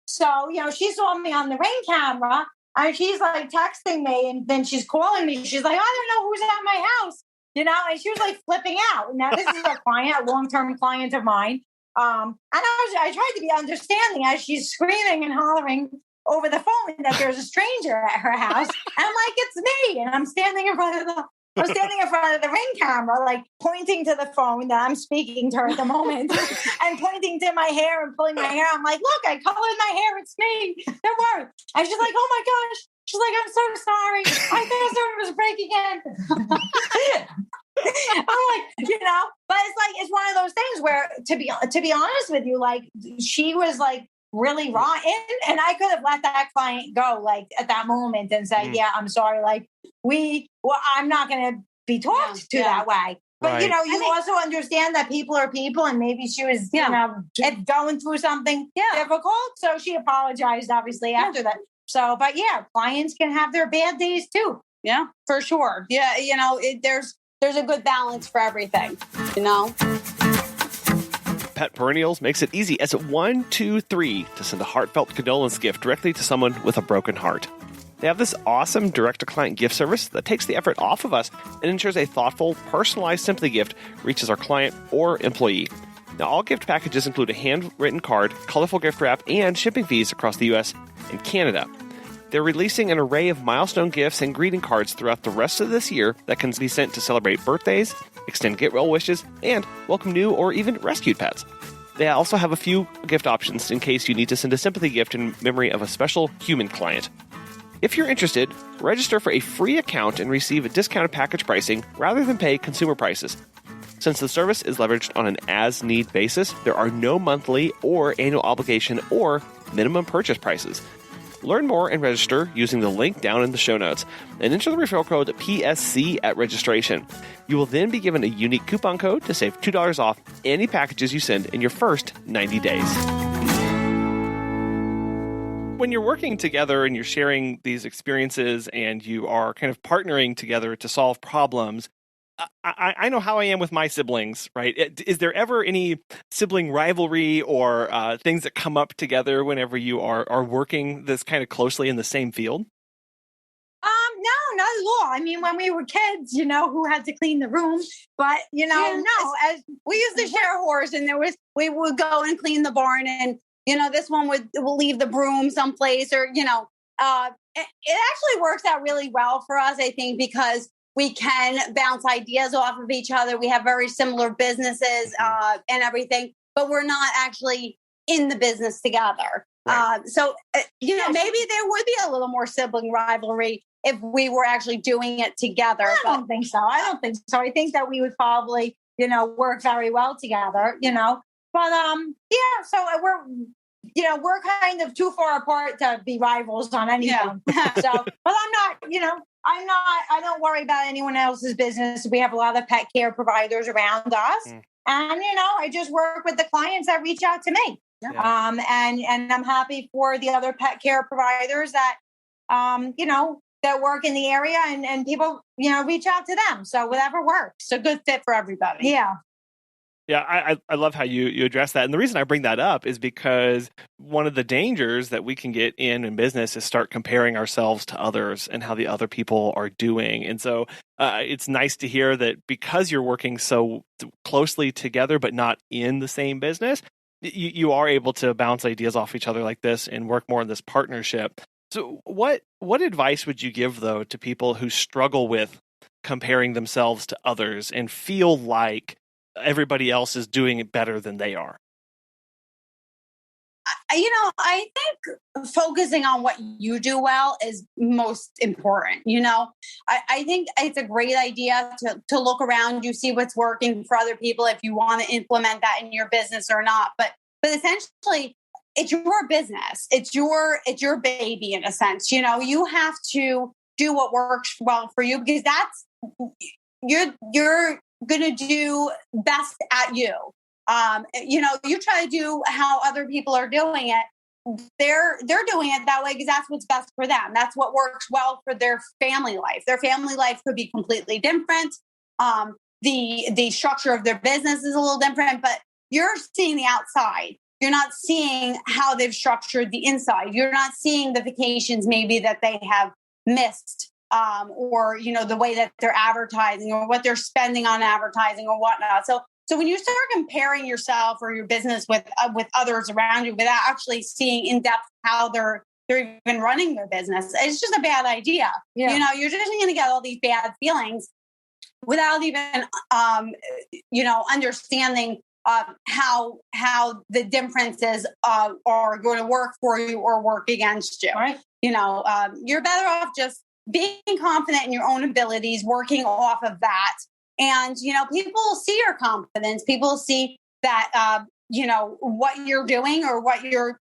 So, she saw me on the Ring camera and she's like texting me and then she's calling me. She's like, I don't know who's at my house, and she was like flipping out. Now this is a long-term client of mine. And I tried to be understanding as she's screaming and hollering over the phone that there's a stranger at her house. And I'm like, it's me. And I'm standing in front of the Ring camera, like pointing to the phone that I'm speaking to her at the moment and pointing to my hair and pulling my hair. I'm like, look, I colored my hair. It's me. Don't worry. And she's like, oh my gosh. She's like, I'm so sorry. I thought someone was breaking in. I'm like, but it's one of those things where to be honest with you, like she was like really raw and I could have let that client go like at that moment and say, I'm sorry. Like I'm not going to be talked to that way. But, you also understand that people are people and maybe she was, going through something difficult. So she apologized obviously after that. So, but clients can have their bad days too. Yeah, for sure. Yeah. There's a good balance for everything, Pet Perennials makes it easy as a 1, 2, 3 to send a heartfelt condolence gift directly to someone with a broken heart. They have this awesome direct-to-client gift service that takes the effort off of us and ensures a thoughtful, personalized sympathy gift reaches our client or employee. Now, all gift packages include a handwritten card, colorful gift wrap, and shipping fees across the U.S. and Canada. They're releasing an array of milestone gifts and greeting cards throughout the rest of this year that can be sent to celebrate birthdays, extend get well wishes, and welcome new or even rescued pets. They also have a few gift options in case you need to send a sympathy gift in memory of a special human client. If you're interested, register for a free account and receive a discounted package pricing rather than pay consumer prices. Since the service is leveraged on an as-need basis, there are no monthly or annual obligation or minimum purchase prices. Learn more and register using the link down in the show notes and enter the referral code PSC at registration. You will then be given a unique coupon code to save $2 off any packages you send in your first 90 days. When you're working together and you're sharing these experiences and you are kind of partnering together to solve problems, I know how I am with my siblings, right? Is there ever any sibling rivalry or things that come up together whenever you are working this kind of closely in the same field? No, not at all. I mean, when we were kids, who had to clean the room, but no, as we used to share horse, and we would go and clean the barn, and this one will leave the broom someplace, or it actually works out really well for us, I think, because we can bounce ideas off of each other. We have very similar businesses and everything, but we're not actually in the business together. Right. Maybe there would be a little more sibling rivalry if we were actually doing it together. I don't think so. I think that we would probably, work very well together, But so we're kind of too far apart to be rivals on anything. Yeah. But I don't worry about anyone else's business. We have a lot of pet care providers around us. And, I just work with the clients that reach out to me. Yeah. And I'm happy for the other pet care providers that, that work in the area and people, reach out to them. So whatever works. It's a good fit for everybody. Yeah. Yeah, I love how you address that. And the reason I bring that up is because one of the dangers that we can get in business is start comparing ourselves to others and how the other people are doing. And so it's nice to hear that because you're working so closely together, but not in the same business, you are able to bounce ideas off each other like this and work more in this partnership. So what advice would you give, though, to people who struggle with comparing themselves to others and feel like everybody else is doing it better than they are? I think focusing on what you do well is most important. I think it's a great idea to look around, you see what's working for other people, if you want to implement that in your business or not. But essentially, it's your business. It's your baby in a sense. You have to do what works well for you, because that's you're going to do best at you. You try to do how other people are doing it. They're doing it that way because that's what's best for them. That's what works well for their family life. Their family life could be completely different. The structure of their business is a little different, but you're seeing the outside. You're not seeing how they've structured the inside. You're not seeing the vacations maybe that they have missed. Or the way that they're advertising or what they're spending on advertising or whatnot. So when you start comparing yourself or your business with others around you without actually seeing in depth how they're even running their business, it's just a bad idea. Yeah. You're just going to get all these bad feelings without even understanding how the differences are going to work for you or work against you. Right. You're better off just being confident in your own abilities, working off of that. And, people see your confidence. People see that, what you're doing or what you're,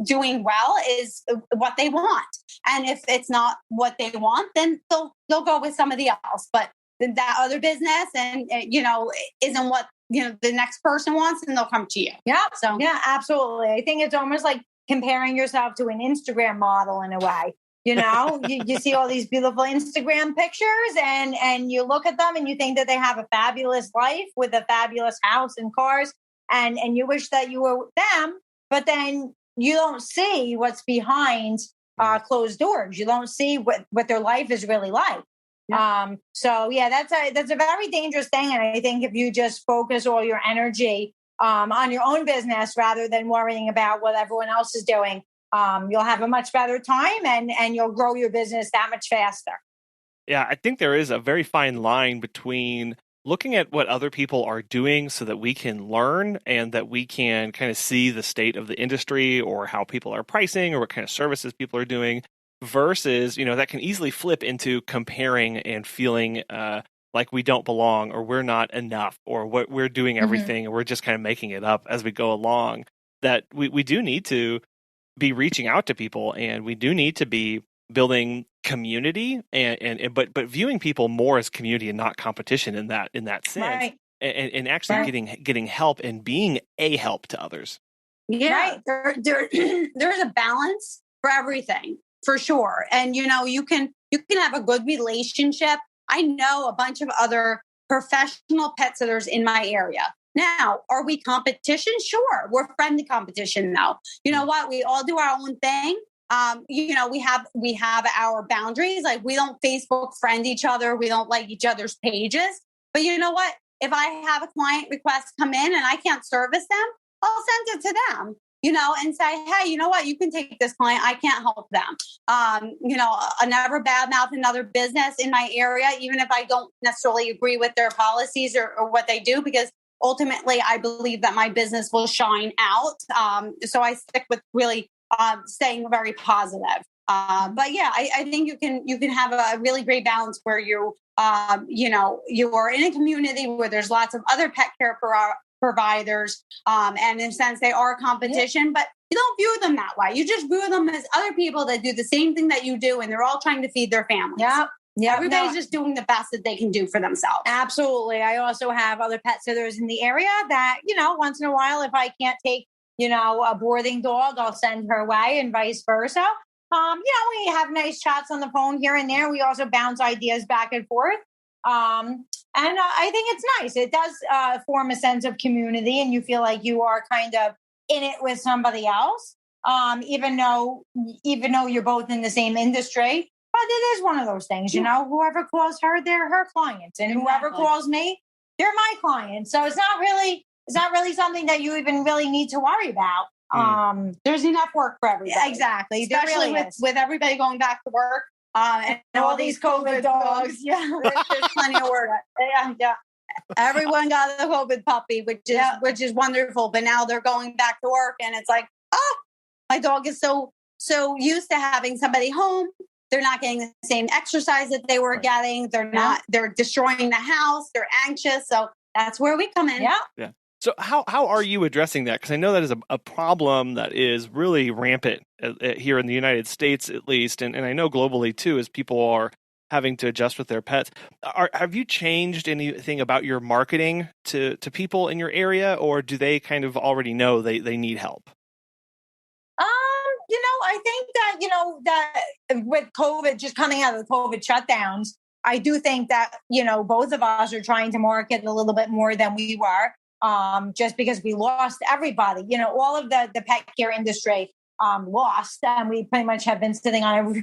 doing well is what they want. And if it's not what they want, then they'll go with somebody else. But that other business and, isn't what, the next person wants, and they'll come to you. Yeah. So, yeah, absolutely. I think it's almost like comparing yourself to an Instagram model in a way. You see all these beautiful Instagram pictures and you look at them and you think that they have a fabulous life with a fabulous house and cars and you wish that you were them, but then you don't see what's behind closed doors. You don't see what their life is really like. Yeah. That's a very dangerous thing. And I think if you just focus all your energy on your own business rather than worrying about what everyone else is doing, you'll have a much better time and you'll grow your business that much faster. Yeah, I think there is a very fine line between looking at what other people are doing so that we can learn and that we can kind of see the state of the industry or how people are pricing or what kind of services people are doing versus, that can easily flip into comparing and feeling like we don't belong or we're not enough or what we're doing everything and we're just kind of making it up as we go along. That we do need to be reaching out to people, and we do need to be building community but viewing people more as community and not competition in that sense. Right. And actually Right. getting help and being a help to others. Yeah, there's a balance for everything, for sure. And you can have a good relationship. I know a bunch of other professional pet sitters in my area. Now, are we competition? Sure, we're friendly competition though. You know what? We all do our own thing. We have our boundaries. Like, we don't Facebook friend each other. We don't like each other's pages. But you know what? If I have a client request come in and I can't service them, I'll send it to them, and say, hey, you know what? You can take this client. I can't help them. I never badmouth another business in my area, even if I don't necessarily agree with their policies or what they do, because ultimately I believe that my business will shine out. So I stick with really staying very positive. But yeah, I think you can have a really great balance where you are in a community where there's lots of other pet care providers, and in a sense they are competition, but you don't view them that way. You just view them as other people that do the same thing that you do, and they're all trying to feed their families. Yeah. Everybody's just doing the best that they can do for themselves. Absolutely. I also have other pet sitters in the area that, once in a while, if I can't take, a boarding dog, I'll send her away and vice versa. We have nice chats on the phone here and there. We also bounce ideas back and forth. And I think it's nice. It does form a sense of community, and you feel like you are kind of in it with somebody else, even though you're both in the same industry. But it is one of those things, whoever calls her, they're her clients, and whoever calls me, they're my clients. So it's not really something that you even really need to worry about. There's enough work for everybody. Exactly. Especially Really with everybody going back to work. And all these COVID dogs. Yeah. There's plenty of work. Yeah. Everyone got a COVID puppy, which is wonderful. But now they're going back to work, and it's like, oh, my dog is so used to having somebody home. They're not getting the same exercise that they were getting. They're destroying the house. They're anxious. So that's where we come in. Yeah. So how are you addressing that? Because I know that is a problem that is really rampant here in the United States, at least, and I know globally too, as people are having to adjust with their pets. Have you changed anything about your marketing to people in your area, or do they kind of already know they need help? I think that, with COVID, just coming out of the COVID shutdowns, I do think that, both of us are trying to market a little bit more than we were, just because we lost everybody. All of the pet care industry lost, and we pretty much have been sitting on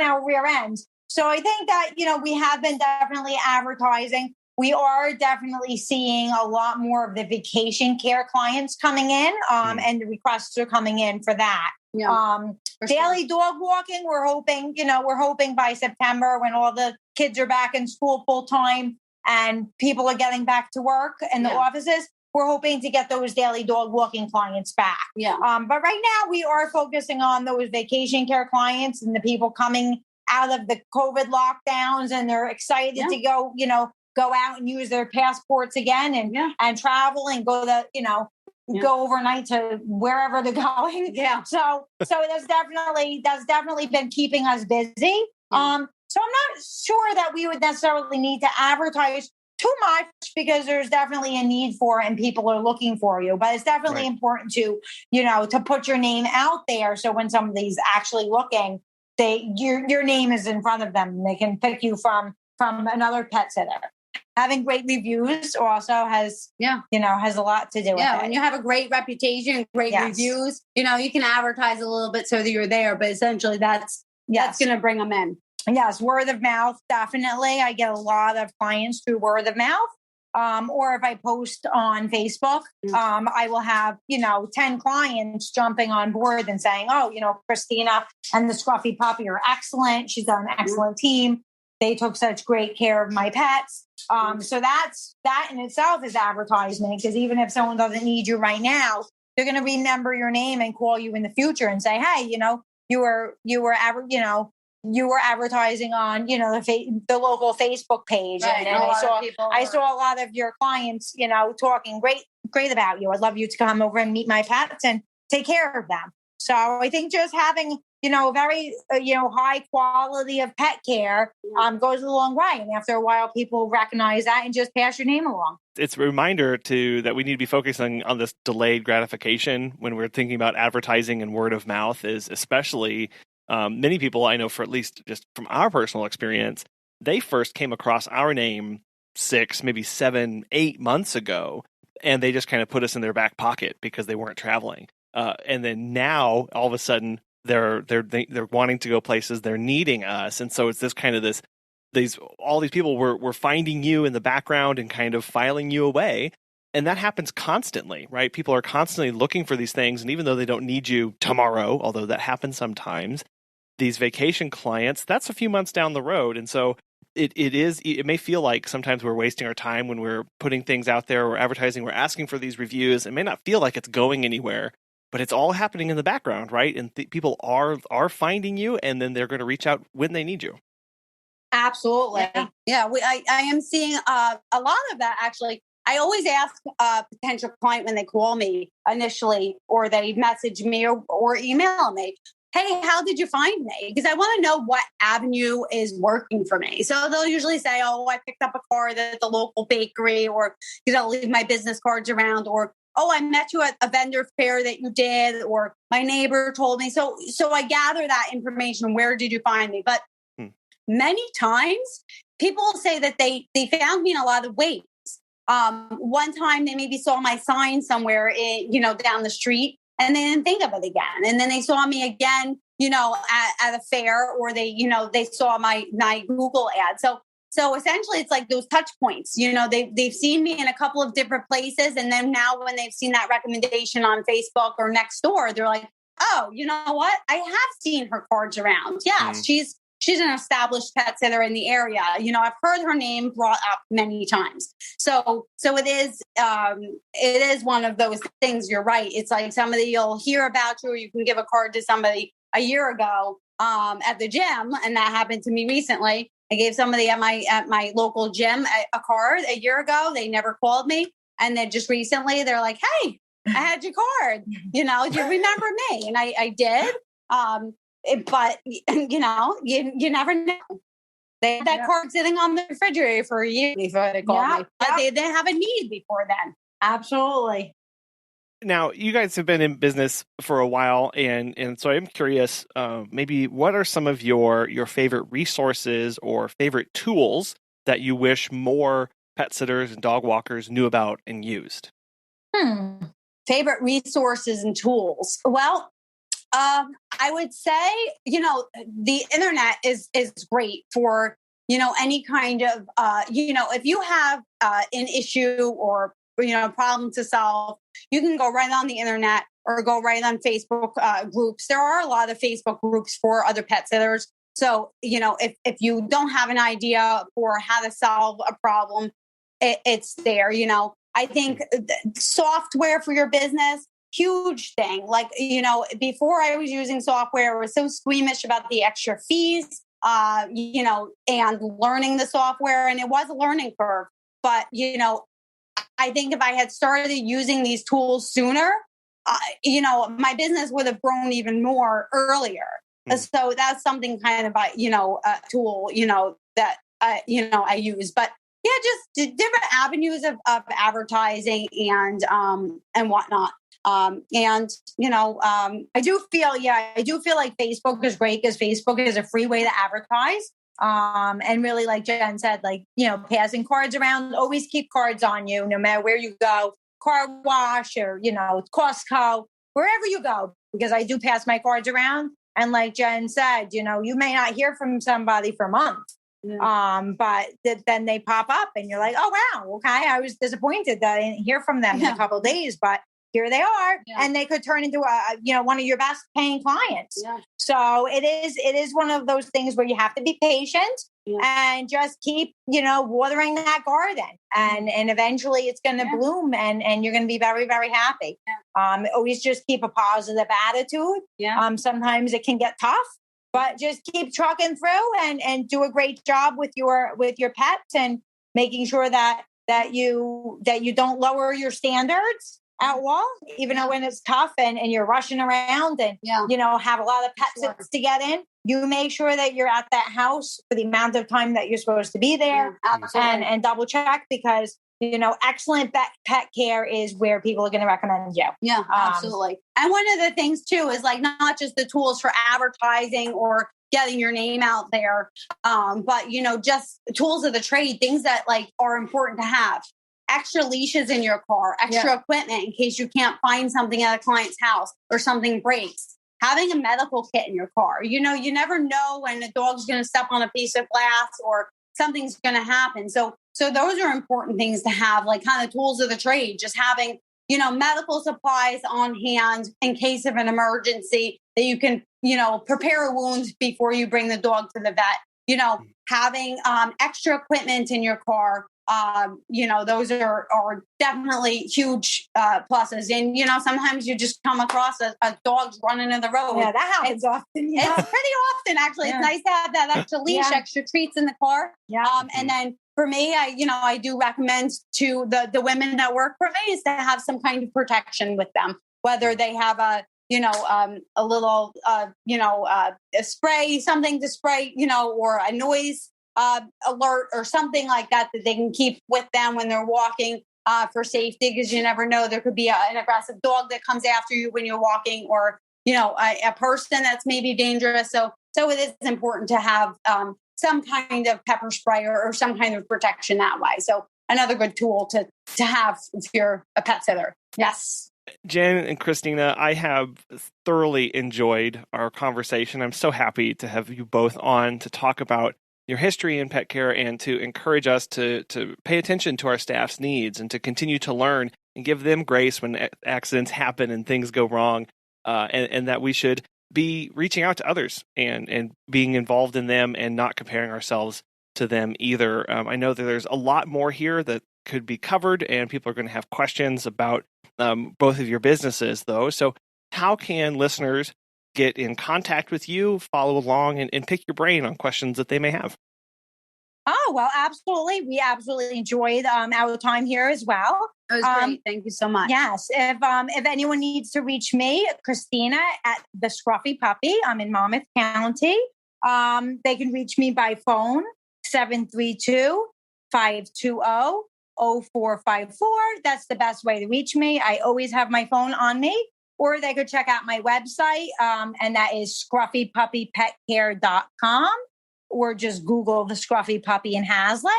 our rear ends. So I think that, we have been definitely advertising. We are definitely seeing a lot more of the vacation care clients coming in, and the requests are coming in for that. Yeah, daily dog walking, we're hoping by September, when all the kids are back in school full time and people are getting back to work in the offices, we're hoping to get those daily dog walking clients back. Yeah. But right now we are focusing on those vacation care clients and the people coming out of the COVID lockdowns, and they're excited to go out and use their passports again and travel and go go overnight to wherever they're going. Yeah. So that's definitely been keeping us busy. Yeah. So I'm not sure that we would necessarily need to advertise too much, because there's definitely a need for it and people are looking for you. But it's definitely important to put your name out there, so when somebody's actually looking, your name is in front of them and they can pick you from another pet sitter. Having great reviews also has a lot to do with it. When you have a great reputation, great reviews, you can advertise a little bit so that you're there, but essentially that's going to bring them in. Yes, word of mouth, definitely. I get a lot of clients through word of mouth. Or if I post on Facebook, I will have, 10 clients jumping on board and saying, oh, Christina and the Scruffy Puppy are excellent. She's got an excellent team. They took such great care of my pets. So that in itself is advertisement, because even if someone doesn't need you right now, they're going to remember your name and call you in the future and say, hey, you were advertising on, the local Facebook page. Right. And I saw a lot of your clients, talking great about you. I'd love you to come over and meet my pets and take care of them. So I think just having, very, high quality of pet care goes a long way. And after a while, people recognize that and just pass your name along. It's a reminder that we need to be focusing on this delayed gratification when we're thinking about advertising and word of mouth, is especially many people I know, for at least just from our personal experience, they first came across our name 6, maybe 7, 8 months ago, and they just kind of put us in their back pocket because they weren't traveling. And then now all of a sudden they're wanting to go places, they're needing us. And so it's this kind of all these people were finding you in the background and kind of filing you away. And that happens constantly, right? People are constantly looking for these things. And even though they don't need you tomorrow, although that happens sometimes, these vacation clients, that's a few months down the road. And so it may feel like sometimes we're wasting our time when we're putting things out there, we're advertising, we're asking for these reviews. It may not feel like it's going anywhere, but it's all happening in the background, right? And people are finding you, and then they're going to reach out when they need you. Absolutely. Yeah. I am seeing a lot of that, actually. I always ask a potential client when they call me initially, or they message me or email me, hey, how did you find me? Because I want to know what avenue is working for me. So they'll usually say, oh, I picked up a card at the local bakery, or, leave my business cards around, or, oh, I met you at a vendor fair that you did, or my neighbor told me. So I gather that information. Where did you find me? But many times people say that they found me in a lot of ways. One time they maybe saw my sign somewhere, down the street, and they didn't think of it again. And then they saw me again, at a fair, or they saw my Google ad. So essentially it's like those touch points, they've seen me in a couple of different places. And then now when they've seen that recommendation on Facebook or next door, they're like, oh, you know what? I have seen her cards around. Yeah, she's an established pet sitter in the area. I've heard her name brought up many times. So it is one of those things. You're right. It's like somebody you'll hear about you, or you can give a card to somebody a year ago at the gym. And that happened to me recently. I gave somebody at my local gym a card a year ago. They never called me. And then just recently they're like, hey, I had your card. Do you remember me? And I did. But you never know. They had that card sitting on the refrigerator for a year before they called me. But they didn't have a need before then. Absolutely. Now, you guys have been in business for a while, and so I'm curious, maybe what are some of your favorite resources or favorite tools that you wish more pet sitters and dog walkers knew about and used? Favorite resources and tools. Well, I would say, the internet is great for, any kind of, if you have an issue or, problem to solve, you can go right on the internet or go right on Facebook groups. There are a lot of Facebook groups for other pet sitters. So, if you don't have an idea for how to solve a problem, it's there. I think software for your business, huge thing. Like, before I was using software, I was so squeamish about the extra fees, and learning the software. And it was a learning curve. But, I think if I had started using these tools sooner, my business would have grown even more earlier. So that's something kind of, a tool, that, I use. But yeah, just different avenues of advertising and whatnot. I do feel like Facebook is great, because Facebook is a free way to advertise. And really, like Jen said, passing cards around, always keep cards on you, no matter where you go, car wash or, Costco, wherever you go, because I do pass my cards around. And like Jen said, you may not hear from somebody for months. But then they pop up and you're like, oh, wow. Okay. I was disappointed that I didn't hear from them in a couple of days, but here they are. And they could turn into one of your best paying clients. So it is one of those things where you have to be patient and just keep, watering that garden, and eventually it's going to bloom and you're going to be very, very happy. Always just keep a positive attitude. Sometimes it can get tough, but just keep trucking through and do a great job with your pets, and making sure that you don't lower your standards. at all, even though when it's tough and you're rushing around and, have a lot of pet sits to get in, you make sure that you're at that house for the amount of time that you're supposed to be there, and double check, because excellent pet care is where people are going to recommend you. Yeah, absolutely. And one of the things too is like not just the tools for advertising or getting your name out there, but just tools of the trade, things that like are important to have. Extra leashes in your car, extra equipment in case you can't find something at a client's house or something breaks. Having a medical kit in your car. You never know when a dog's going to step on a piece of glass or something's going to happen. So those are important things to have, like kind of tools of the trade, just having, medical supplies on hand in case of an emergency that you can, prepare a wound before you bring the dog to the vet, having extra equipment in your car. Those are definitely huge pluses. And, sometimes you just come across a dog's running in the road. Yeah, that happens often. It's pretty often, actually. Yeah. It's nice to have that extra leash, extra treats in the car. Yeah. And then for me, I do recommend to the women that work for me is to have some kind of protection with them, whether they have a little, a spray, something to spray, or a noise alert or something like that they can keep with them when they're walking for safety, because you never know, there could be an aggressive dog that comes after you when you're walking, or a person that's maybe dangerous. So it is important to have some kind of pepper spray or some kind of protection that way. So another good tool to have if you're a pet sitter. Yes. Jen and Christina, I have thoroughly enjoyed our conversation. I'm so happy to have you both on to talk about your history in pet care and to encourage us to pay attention to our staff's needs and to continue to learn and give them grace when accidents happen and things go wrong, and that we should be reaching out to others and being involved in them and not comparing ourselves to them either. I know that there's a lot more here that could be covered, and people are going to have questions about both of your businesses, though. So how can listeners get in contact with you, follow along, and pick your brain on questions that they may have? Oh, well, absolutely. We absolutely enjoyed our time here as well. It was great. Thank you so much. Yes. If anyone needs to reach me, Christina at the Scruffy Puppy, I'm in Monmouth County. They can reach me by phone, 732-520-0454. That's the best way to reach me. I always have my phone on me. Or they could check out my website, and that is scruffypuppypetcare.com, or just Google the Scruffy Puppy in Hazlet.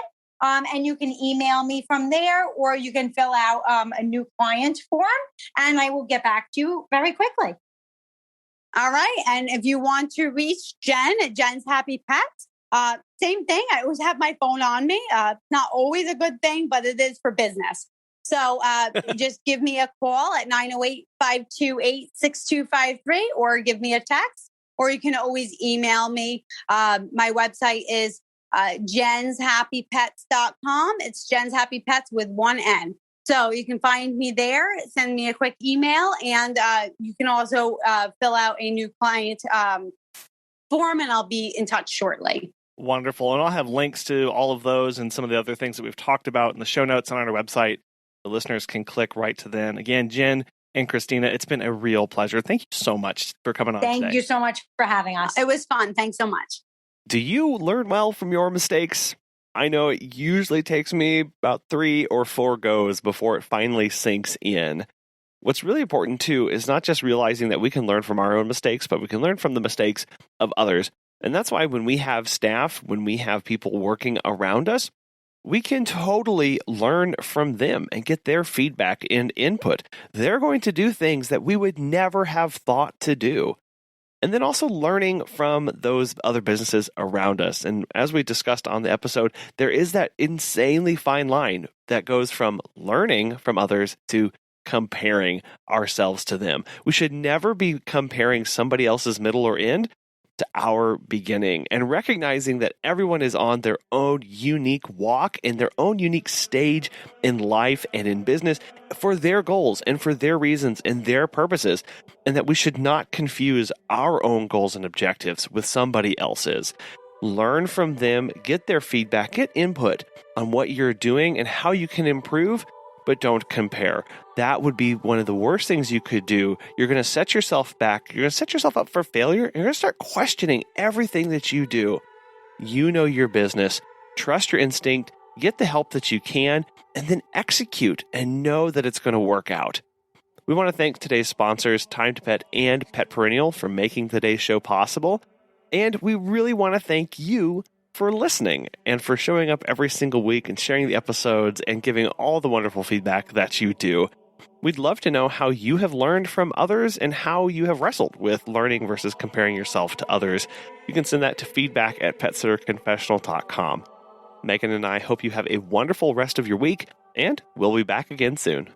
And you can email me from there, or you can fill out a new client form, and I will get back to you very quickly. All right. And if you want to reach Jen at Jen's Happy Pets, same thing. I always have my phone on me. Not always a good thing, but it is for business. So just give me a call at 908-528-6253, or give me a text, or you can always email me. My website is jenshappypets.com. It's Jen's Happy Pets with one N. So you can find me there, send me a quick email, and you can also fill out a new client form, and I'll be in touch shortly. Wonderful. And I'll have links to all of those and some of the other things that we've talked about in the show notes on our website. The listeners can click right to them. Again, Jen and Christina, it's been a real pleasure. Thank you so much for coming on today. Thank you so much for having us. It was fun. Thanks so much. Do you learn well from your mistakes? I know it usually takes me about 3 or 4 goes before it finally sinks in. What's really important, too, is not just realizing that we can learn from our own mistakes, but we can learn from the mistakes of others. And that's why when we have staff, when we have people working around us, we can totally learn from them and get their feedback and input. They're going to do things that we would never have thought to do. And then also learning from those other businesses around us. And as we discussed on the episode, there is that insanely fine line that goes from learning from others to comparing ourselves to them. We should never be comparing somebody else's middle or end to our beginning, and recognizing that everyone is on their own unique walk and their own unique stage in life and in business for their goals and for their reasons and their purposes, and that we should not confuse our own goals and objectives with somebody else's. Learn from them, get their feedback, get input on what you're doing and how you can improve, but don't compare. That would be one of the worst things you could do. You're going to set yourself back. You're going to set yourself up for failure. And you're going to start questioning everything that you do. You know your business. Trust your instinct. Get the help that you can, and then execute and know that it's going to work out. We want to thank today's sponsors, Time to Pet and Pet Perennial, for making today's show possible. And we really want to thank you for listening and for showing up every single week and sharing the episodes and giving all the wonderful feedback that you do. We'd love to know how you have learned from others and how you have wrestled with learning versus comparing yourself to others. You can send that to feedback@petsitterconfessional.com. Megan and I hope you have a wonderful rest of your week, and we'll be back again soon.